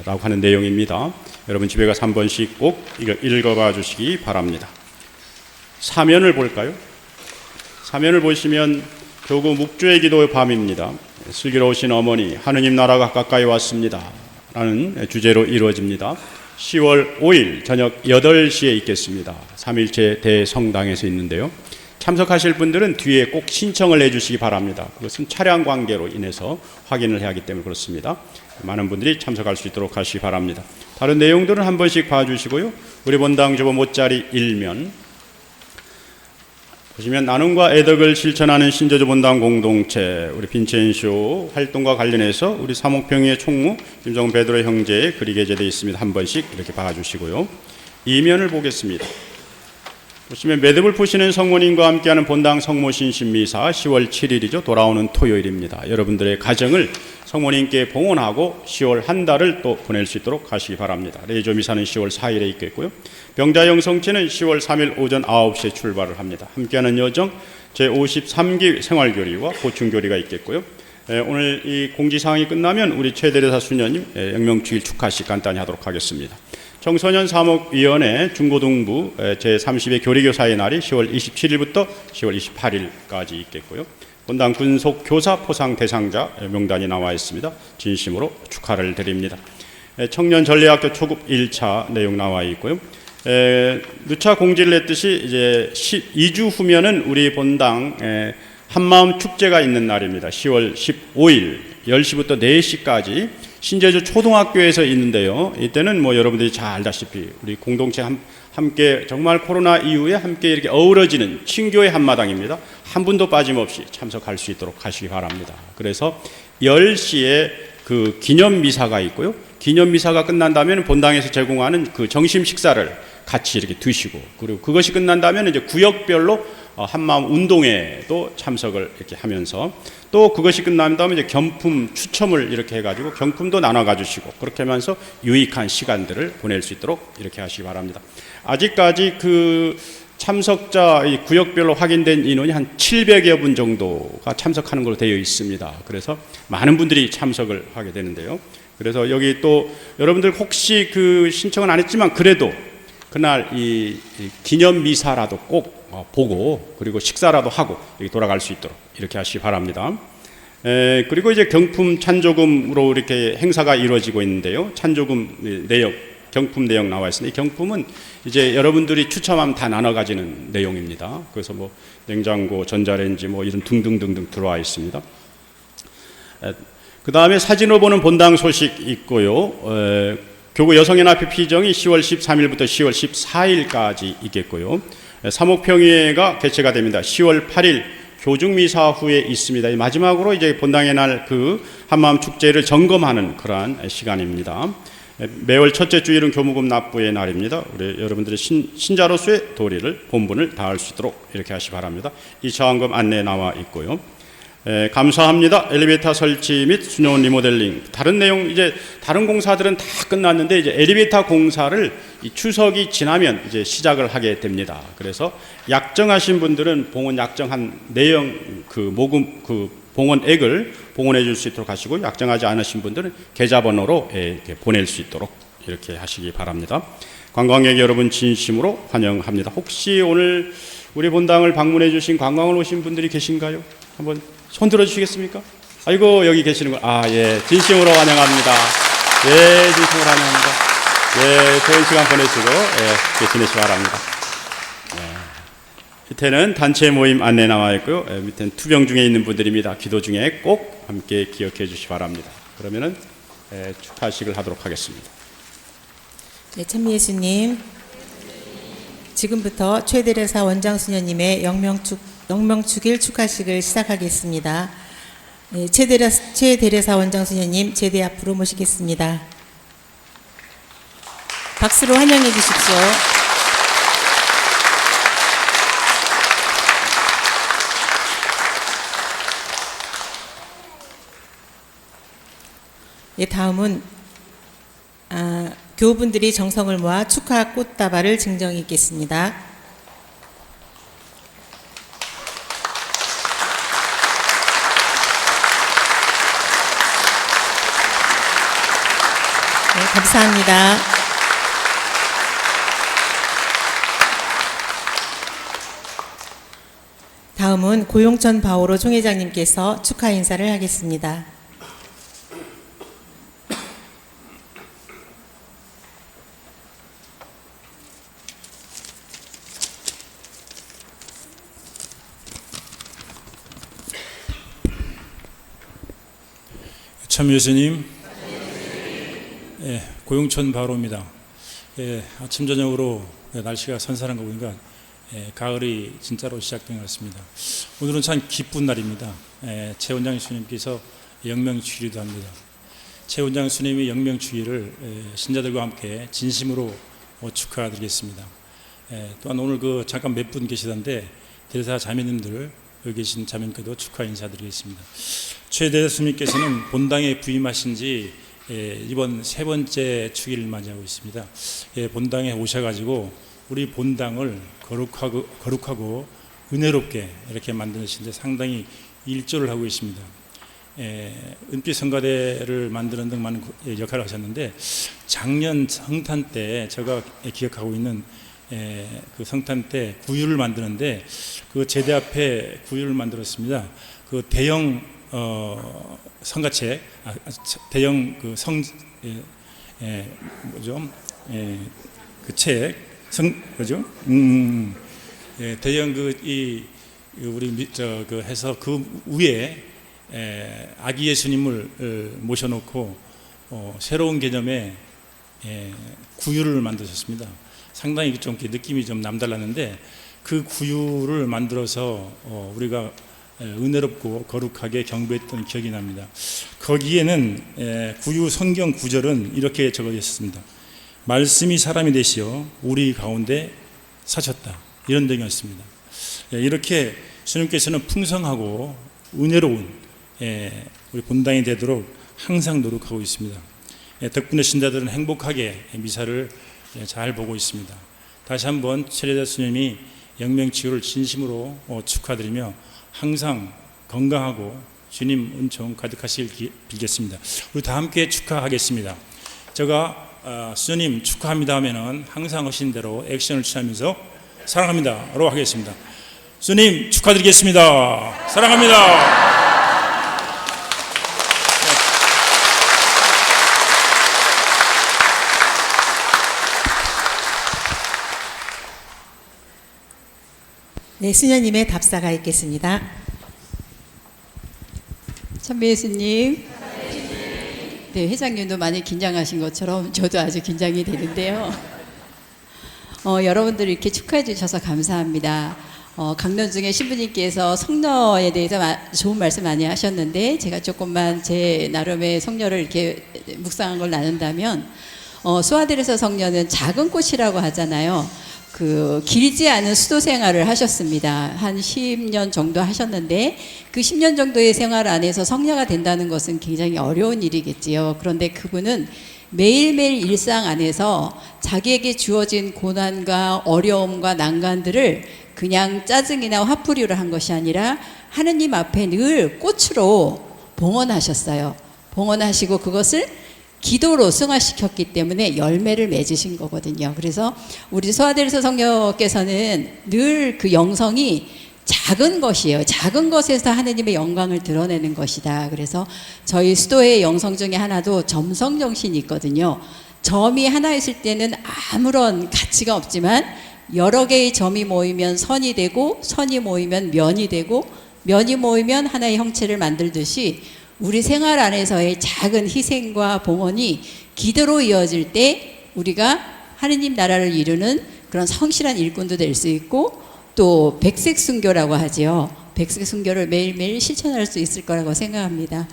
라고 하는 내용입니다. 여러분 집에 가서 한 번씩 꼭 읽어봐 주시기 바랍니다. 사면을 볼까요? 사면을 보시면 교구 묵주의 기도의 밤입니다. 슬기로우신 어머니, 하느님 나라가 가까이 왔습니다 라는 주제로 이루어집니다. 10월 5일 저녁 8시에 있겠습니다. 3일째 대성당에서 있는데요. 참석하실 분들은 뒤에 꼭 신청을 해주시기 바랍니다. 그것은 차량 관계로 인해서 확인을 해야 하기 때문에 그렇습니다. 많은 분들이 참석할 수 있도록 하시기 바랍니다. 다른 내용들은 한 번씩 봐주시고요. 우리 본당 주보 못자리 1면 보시면 나눔과 애덕을 실천하는 신저주 본당 공동체 우리 빈첸쇼 활동과 관련해서 우리 사목평의 총무 김정은 베드로 형제의 글이 게재되어 있습니다. 한 번씩 이렇게 봐주시고요. 이면을 보겠습니다. 보시면 매듭을 푸시는 성모님과 함께하는 본당 성모신신미사 10월 7일이죠. 돌아오는 토요일입니다. 여러분들의 가정을 성모님께 봉헌하고 10월 한 달을 또 보낼 수 있도록 하시기 바랍니다. 레이저 미사는 10월 4일에 있겠고요. 병자영 성체는 10월 3일 오전 9시에 출발을 합니다. 함께하는 여정 제53기 생활교리와 보충교리가 있겠고요. 오늘 이 공지사항이 끝나면 우리 최대대사 수녀님 영명주일 축하식 간단히 하도록 하겠습니다. 청소년 사목위원회 중고등부 제30회 교리교사의 날이 10월 27일부터 10월 28일까지 있겠고요. 본당 군속교사 포상 대상자 명단이 나와 있습니다. 진심으로 축하를 드립니다. 청년 전례학교 초급 1차 내용 나와 있고요. 누차 공지를 했듯이 이제 2주 후면은 우리 본당 한마음 축제가 있는 날입니다. 10월 15일 10시부터 4시까지 신제주 초등학교에서 있는데요. 이때는 뭐 여러분들이 잘 알다시피 우리 공동체 함께 정말 코로나 이후에 함께 이렇게 어우러지는 친교의 한마당입니다. 한 분도 빠짐없이 참석할 수 있도록 하시기 바랍니다. 그래서 10시에 그 기념 미사가 있고요. 기념 미사가 끝난 다음에 본당에서 제공하는 그 점심 식사를 같이 이렇게 드시고, 그리고 그것이 끝난다면 이제 구역별로 한마음 운동회도 참석을 이렇게 하면서, 또 그것이 끝난 다음에 이제 경품 추첨을 이렇게 해가지고 경품도 나눠 가주시고, 그렇게 하면서 유익한 시간들을 보낼 수 있도록 이렇게 하시기 바랍니다. 아직까지 그 참석자 이 구역별로 확인된 인원이 한 700여 분 정도가 참석하는 걸로 되어 있습니다. 그래서 많은 분들이 참석을 하게 되는데요. 그래서 여기 또 여러분들 혹시 그 신청은 안 했지만 그래도 그날 이 기념 미사라도 꼭 보고, 그리고 식사라도 하고 여기 돌아갈 수 있도록 이렇게 하시기 바랍니다. 그리고 이제 경품 찬조금으로 이렇게 행사가 이루어지고 있는데요. 찬조금 내역, 경품 내역 나와 있습니다. 이 경품은 이제 여러분들이 추첨하면 다 나눠 가지는 내용입니다. 그래서 뭐 냉장고, 전자레인지 뭐 이런 등등등등 들어와 있습니다. 그 다음에 사진으로 보는 본당 소식 있고요. 교구 여성연합회 피정이 10월 13일부터 10월 14일까지 있겠고요. 사목평의회가 개최가 됩니다. 10월 8일 교중미사 후에 있습니다. 마지막으로 이제 본당의 날 그 한마음 축제를 점검하는 그러한 시간입니다. 매월 첫째 주일은 교무금 납부의 날입니다. 우리 여러분들의 신자로서의 도리를 본분을 다할 수 있도록 이렇게 하시 바랍니다. 이 저항금 안내에 나와 있고요. 감사합니다. 엘리베이터 설치 및 수년 리모델링. 다른 내용 이제 다른 공사들은 다 끝났는데 이제 엘리베이터 공사를 이 추석이 지나면 이제 시작을 하게 됩니다. 그래서 약정하신 분들은 봉헌 약정한 내용 그 모금 그 봉헌액을 봉헌해 줄 수 있도록 하시고, 약정하지 않으신 분들은 계좌번호로 이렇게 보낼 수 있도록 이렇게 하시기 바랍니다. 관광객 여러분 진심으로 환영합니다. 혹시 오늘 우리 본당을 방문해 주신 관광을 오신 분들이 계신가요? 한번 손 들어 주시겠습니까? 아이고, 여기 계시는 거. 예, 진심으로 환영합니다. 예, 진심으로 환영합니다. 예, 좋은 시간 보내시고 지내시기 바랍니다. 밑에는 단체 모임 안내 나와 있고요. 밑에는 투병 중에 있는 분들입니다. 기도 중에 꼭 함께 기억해 주시기 바랍니다. 그러면은 축하식을 하도록 하겠습니다. 네, 찬미예수님, 지금부터 최대레사 원장수녀님의 영명축일 축하식을 시작하겠습니다. 네, 최대레사 원장수녀님 제대 앞으로 모시겠습니다. 박수로 환영해 주십시오. 예, 다음은 교우분들이 정성을 모아 축하 꽃다발을 증정해 있겠습니다. 네, 감사합니다. 다음은 고용천 바오로 총회장님께서 축하 인사를 하겠습니다. 참여스님, 고용천 바로입니다. 아침 저녁으로 날씨가 선선한 거 보니까 가을이 진짜로 시작된 것 같습니다. 오늘은 참 기쁜 날입니다. 최 원장 스님께서 영명주의도 합니다. 최 원장 스님의 영명주의를 신자들과 함께 진심으로 축하드리겠습니다. 또한 오늘 그 잠깐 몇 분 계시던데 대사 자매님들 여기 계신 자매님께도 축하 인사드리겠습니다. 최 대사님께서는 본당에 부임하신 지 이번 세 번째 축일을 맞이하고 있습니다. 본당에 오셔가지고 우리 본당을 거룩하고 은혜롭게 이렇게 만드시는데 상당히 일조를 하고 있습니다. 은빛 성가대를 만드는 등 많은 역할을 하셨는데, 작년 성탄 때 제가 기억하고 있는 그 성탄 때 구유를 만드는데 그 제대 앞에 구유를 만들었습니다. 그 대형 성가책, 대형 그 뭐죠? 그 책, 그죠? 대형 우리 그 해서 그 위에 아기 예수님을 모셔놓고 새로운 개념의 구유를 만드셨습니다. 상당히 좀 느낌이 좀 남달랐는데, 그 구유를 만들어서 우리가 은혜롭고 거룩하게 경배했던 기억이 납니다. 거기에는 구유 성경 구절은 이렇게 적어져 있습니다. 말씀이 사람이 되시어 우리 가운데 사셨다. 이런 내용이었습니다. 이렇게 주님께서는 풍성하고 은혜로운 우리 본당이 되도록 항상 노력하고 있습니다. 덕분에 신자들은 행복하게 미사를 잘 보고 있습니다. 다시 한번 최례자 스님이 영명치유를 진심으로 축하드리며 항상 건강하고 주님 은총 가득하시길 빌겠습니다. 우리 다 함께 축하하겠습니다. 제가 스님 축하합니다 하면은 항상 하신 대로 액션을 취하면서 사랑합니다로 하겠습니다. 스님 축하드리겠습니다. 사랑합니다. 네, 수녀님의 답사가 있겠습니다. 천배 예수님, 네, 회장님도 많이 긴장하신 것처럼 저도 아주 긴장이 되는데요. 여러분들 이렇게 축하해 주셔서 감사합니다. 강론 중에 신부님께서 성녀에 대해서 좋은 말씀 많이 하셨는데 제가 조금만 제 나름의 성녀를 이렇게 묵상한 걸 나눈다면 수아들에서 성녀는 작은 꽃이라고 하잖아요. 길지 않은 수도 생활을 하셨습니다. 한 10년 정도 하셨는데 그 10년 정도의 생활 안에서 성녀가 된다는 것은 굉장히 어려운 일이겠지요. 그런데 그분은 매일매일 일상 안에서 자기에게 주어진 고난과 어려움과 난관들을 그냥 짜증이나 화풀이로 한 것이 아니라 하느님 앞에 늘 꽃으로 봉헌하셨어요. 봉헌하시고 그것을 기도로 승화시켰기 때문에 열매를 맺으신 거거든요. 그래서 우리 소아데르서 성녀께서는 늘 그 영성이 작은 것이에요. 작은 것에서 하느님의 영광을 드러내는 것이다. 그래서 저희 수도의 영성 중에 하나도 점성정신이 있거든요. 점이 하나 있을 때는 아무런 가치가 없지만 여러 개의 점이 모이면 선이 되고 선이 모이면 면이 되고 면이 모이면 하나의 형체를 만들듯이 우리 생활 안에서의 작은 희생과 봉헌이 기도로 이어질 때 우리가 하느님 나라를 이루는 그런 성실한 일꾼도 될 수 있고 또 백색순교라고 하지요. 백색순교를 매일매일 실천할 수 있을 거라고 생각합니다.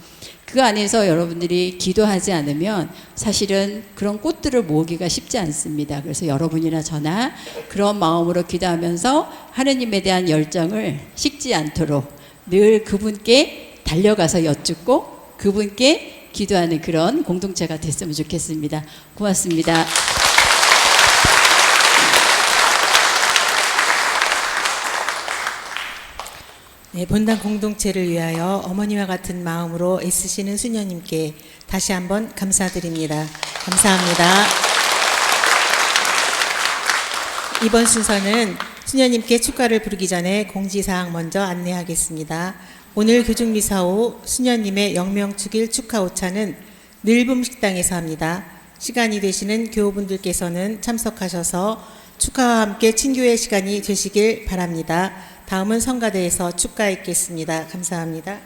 그 안에서 여러분들이 기도하지 않으면 사실은 그런 꽃들을 모으기가 쉽지 않습니다. 그래서 여러분이나 저나 그런 마음으로 기도하면서 하느님에 대한 열정을 식지 않도록 늘 그분께 달려가서 여쭙고 그분께 기도하는 그런 공동체가 됐으면 좋겠습니다. 고맙습니다. 네, 본당 공동체를 위하여 어머니와 같은 마음으로 애쓰시는 수녀님께 다시 한번 감사드립니다. 감사합니다. 이번 순서는 수녀님께 축가를 부르기 전에 공지사항 먼저 안내하겠습니다. 오늘 교중미사 후 수녀님의 영명축일 축하 오차는 늘봄 식당에서 합니다. 시간이 되시는 교우분들께서는 참석하셔서 축하와 함께 친교의 시간이 되시길 바랍니다. 다음은 성가대에서 축가 있겠습니다. 감사합니다.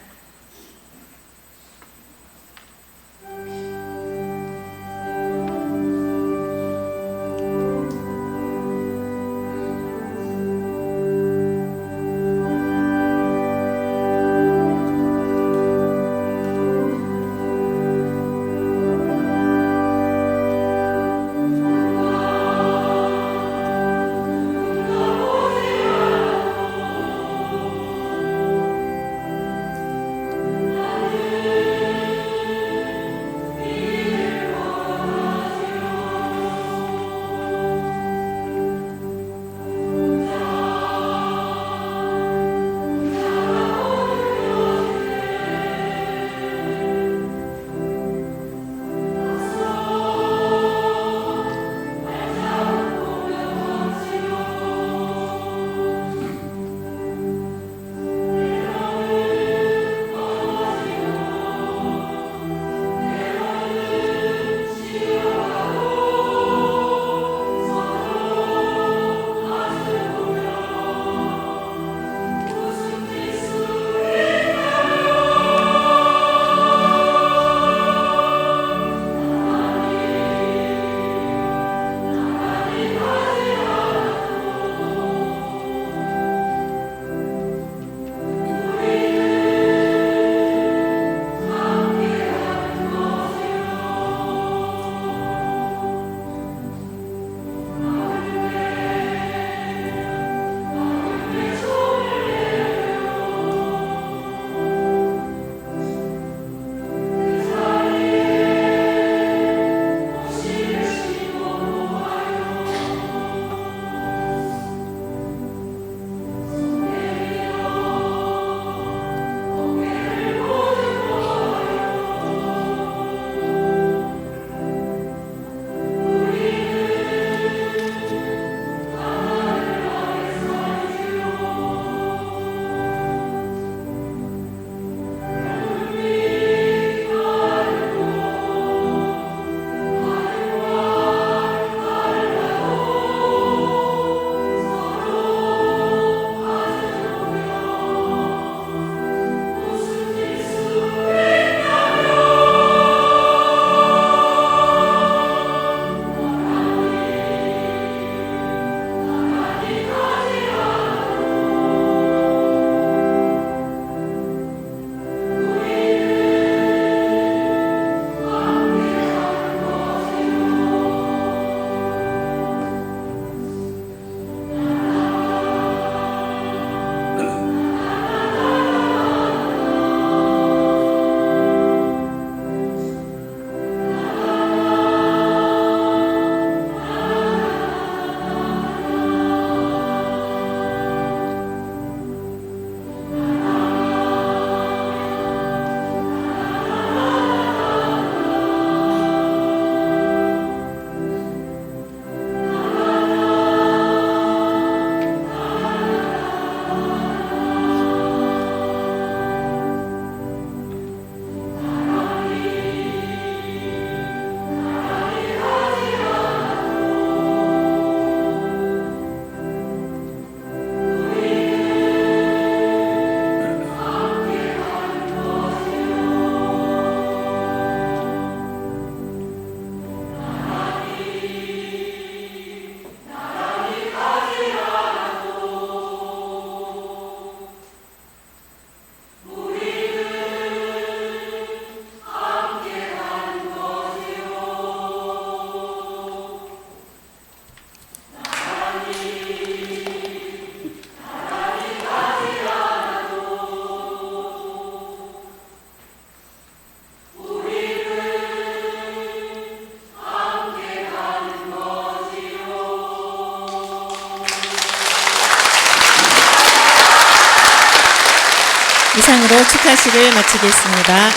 이상으로 축하식을 마치겠습니다.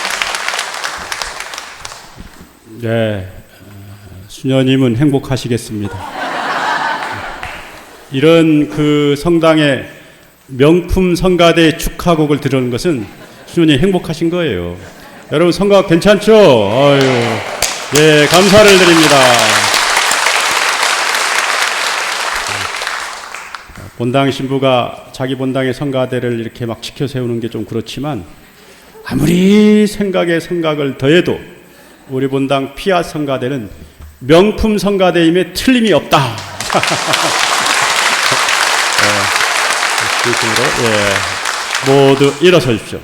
네, 수녀님은 행복하시겠습니다. 이런 그 성당의 명품 성가대 축하곡을 들은 것은 수녀님 행복하신 거예요. 여러분 성가 괜찮죠? 아유, 예, 감사를 드립니다. 본당 신부가 자기 본당의 성가대를 이렇게 막 지켜 세우는 게 좀 그렇지만 아무리 생각에 생각을 더해도 우리 본당 피아 성가대는 명품 성가대임에 틀림이 없다. 모두 일어서십시오.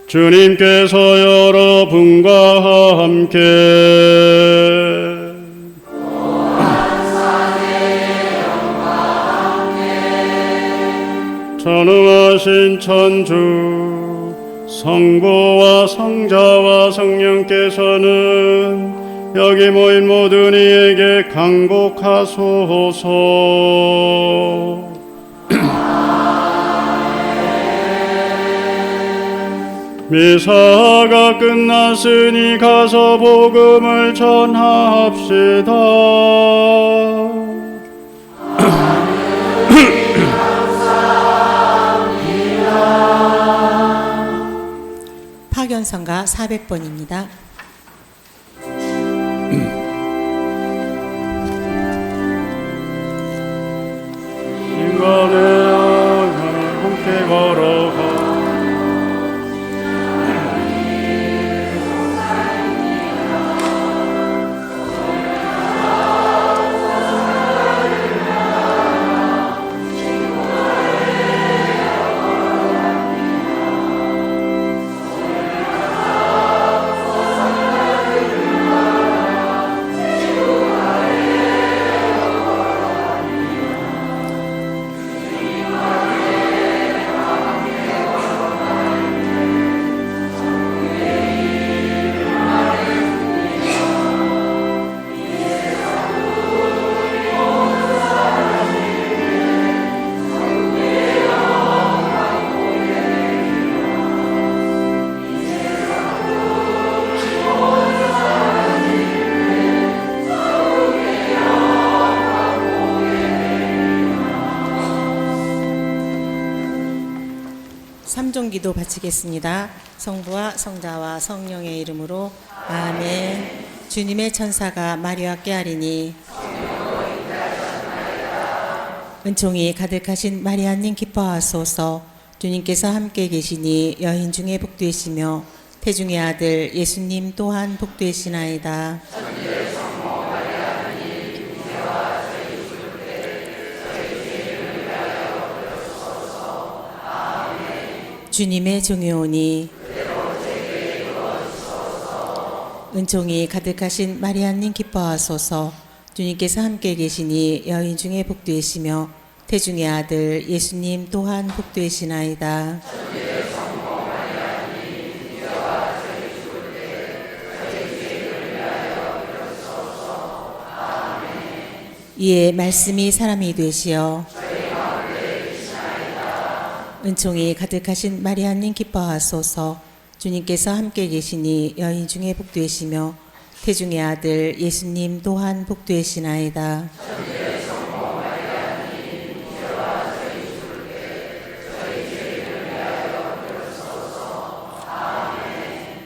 주님께서 여러분과 함께 전능하신 천주 성부와 성자와 성령께서는 여기 모인 모든 이에게 강복하소서. 미사가 끝났으니 가서 복음을 전합시다. 파견성가 400번입니다. 인간의 악을 함께 걸어가 삼종기도 바치겠습니다. 성부와 성자와 성령의 이름으로 아멘. 주님의 천사가 마리아께 아리니 은총이 가득하신 마리아님 기뻐하소서. 주님께서 함께 계시니 여인 중에 복되시며 태중의 아들 예수님 또한 복되시나이다. 주님의 종이오니 은총이 가득하신 마리아님 기뻐하소서. 주님께서 함께 계시니 여인 중에 복되시며 태중의 아들 예수님 또한 복되시나이다. 이에 말씀이 사람이 되시어 은총이 가득하신 마리아님 기뻐하소서. 주님께서 함께 계시니 여인 중에 복되시며 태중의 아들 예수님 또한 복되시나이다.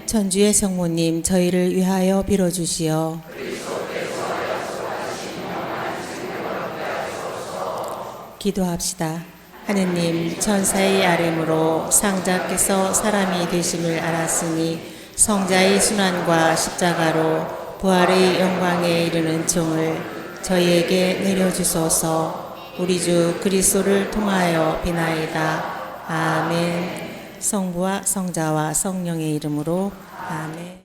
천주의 성모님 저희를 위하여 빌어주시어. 기도합시다. 하느님, 천사의 아뢰므로 상자께서 사람이 되심을 알았으니 성자의 순환과 십자가로 부활의 영광에 이르는 총을 저희에게 내려주소서. 우리 주 그리스도를 통하여 비나이다. 아멘. 성부와 성자와 성령의 이름으로 아멘.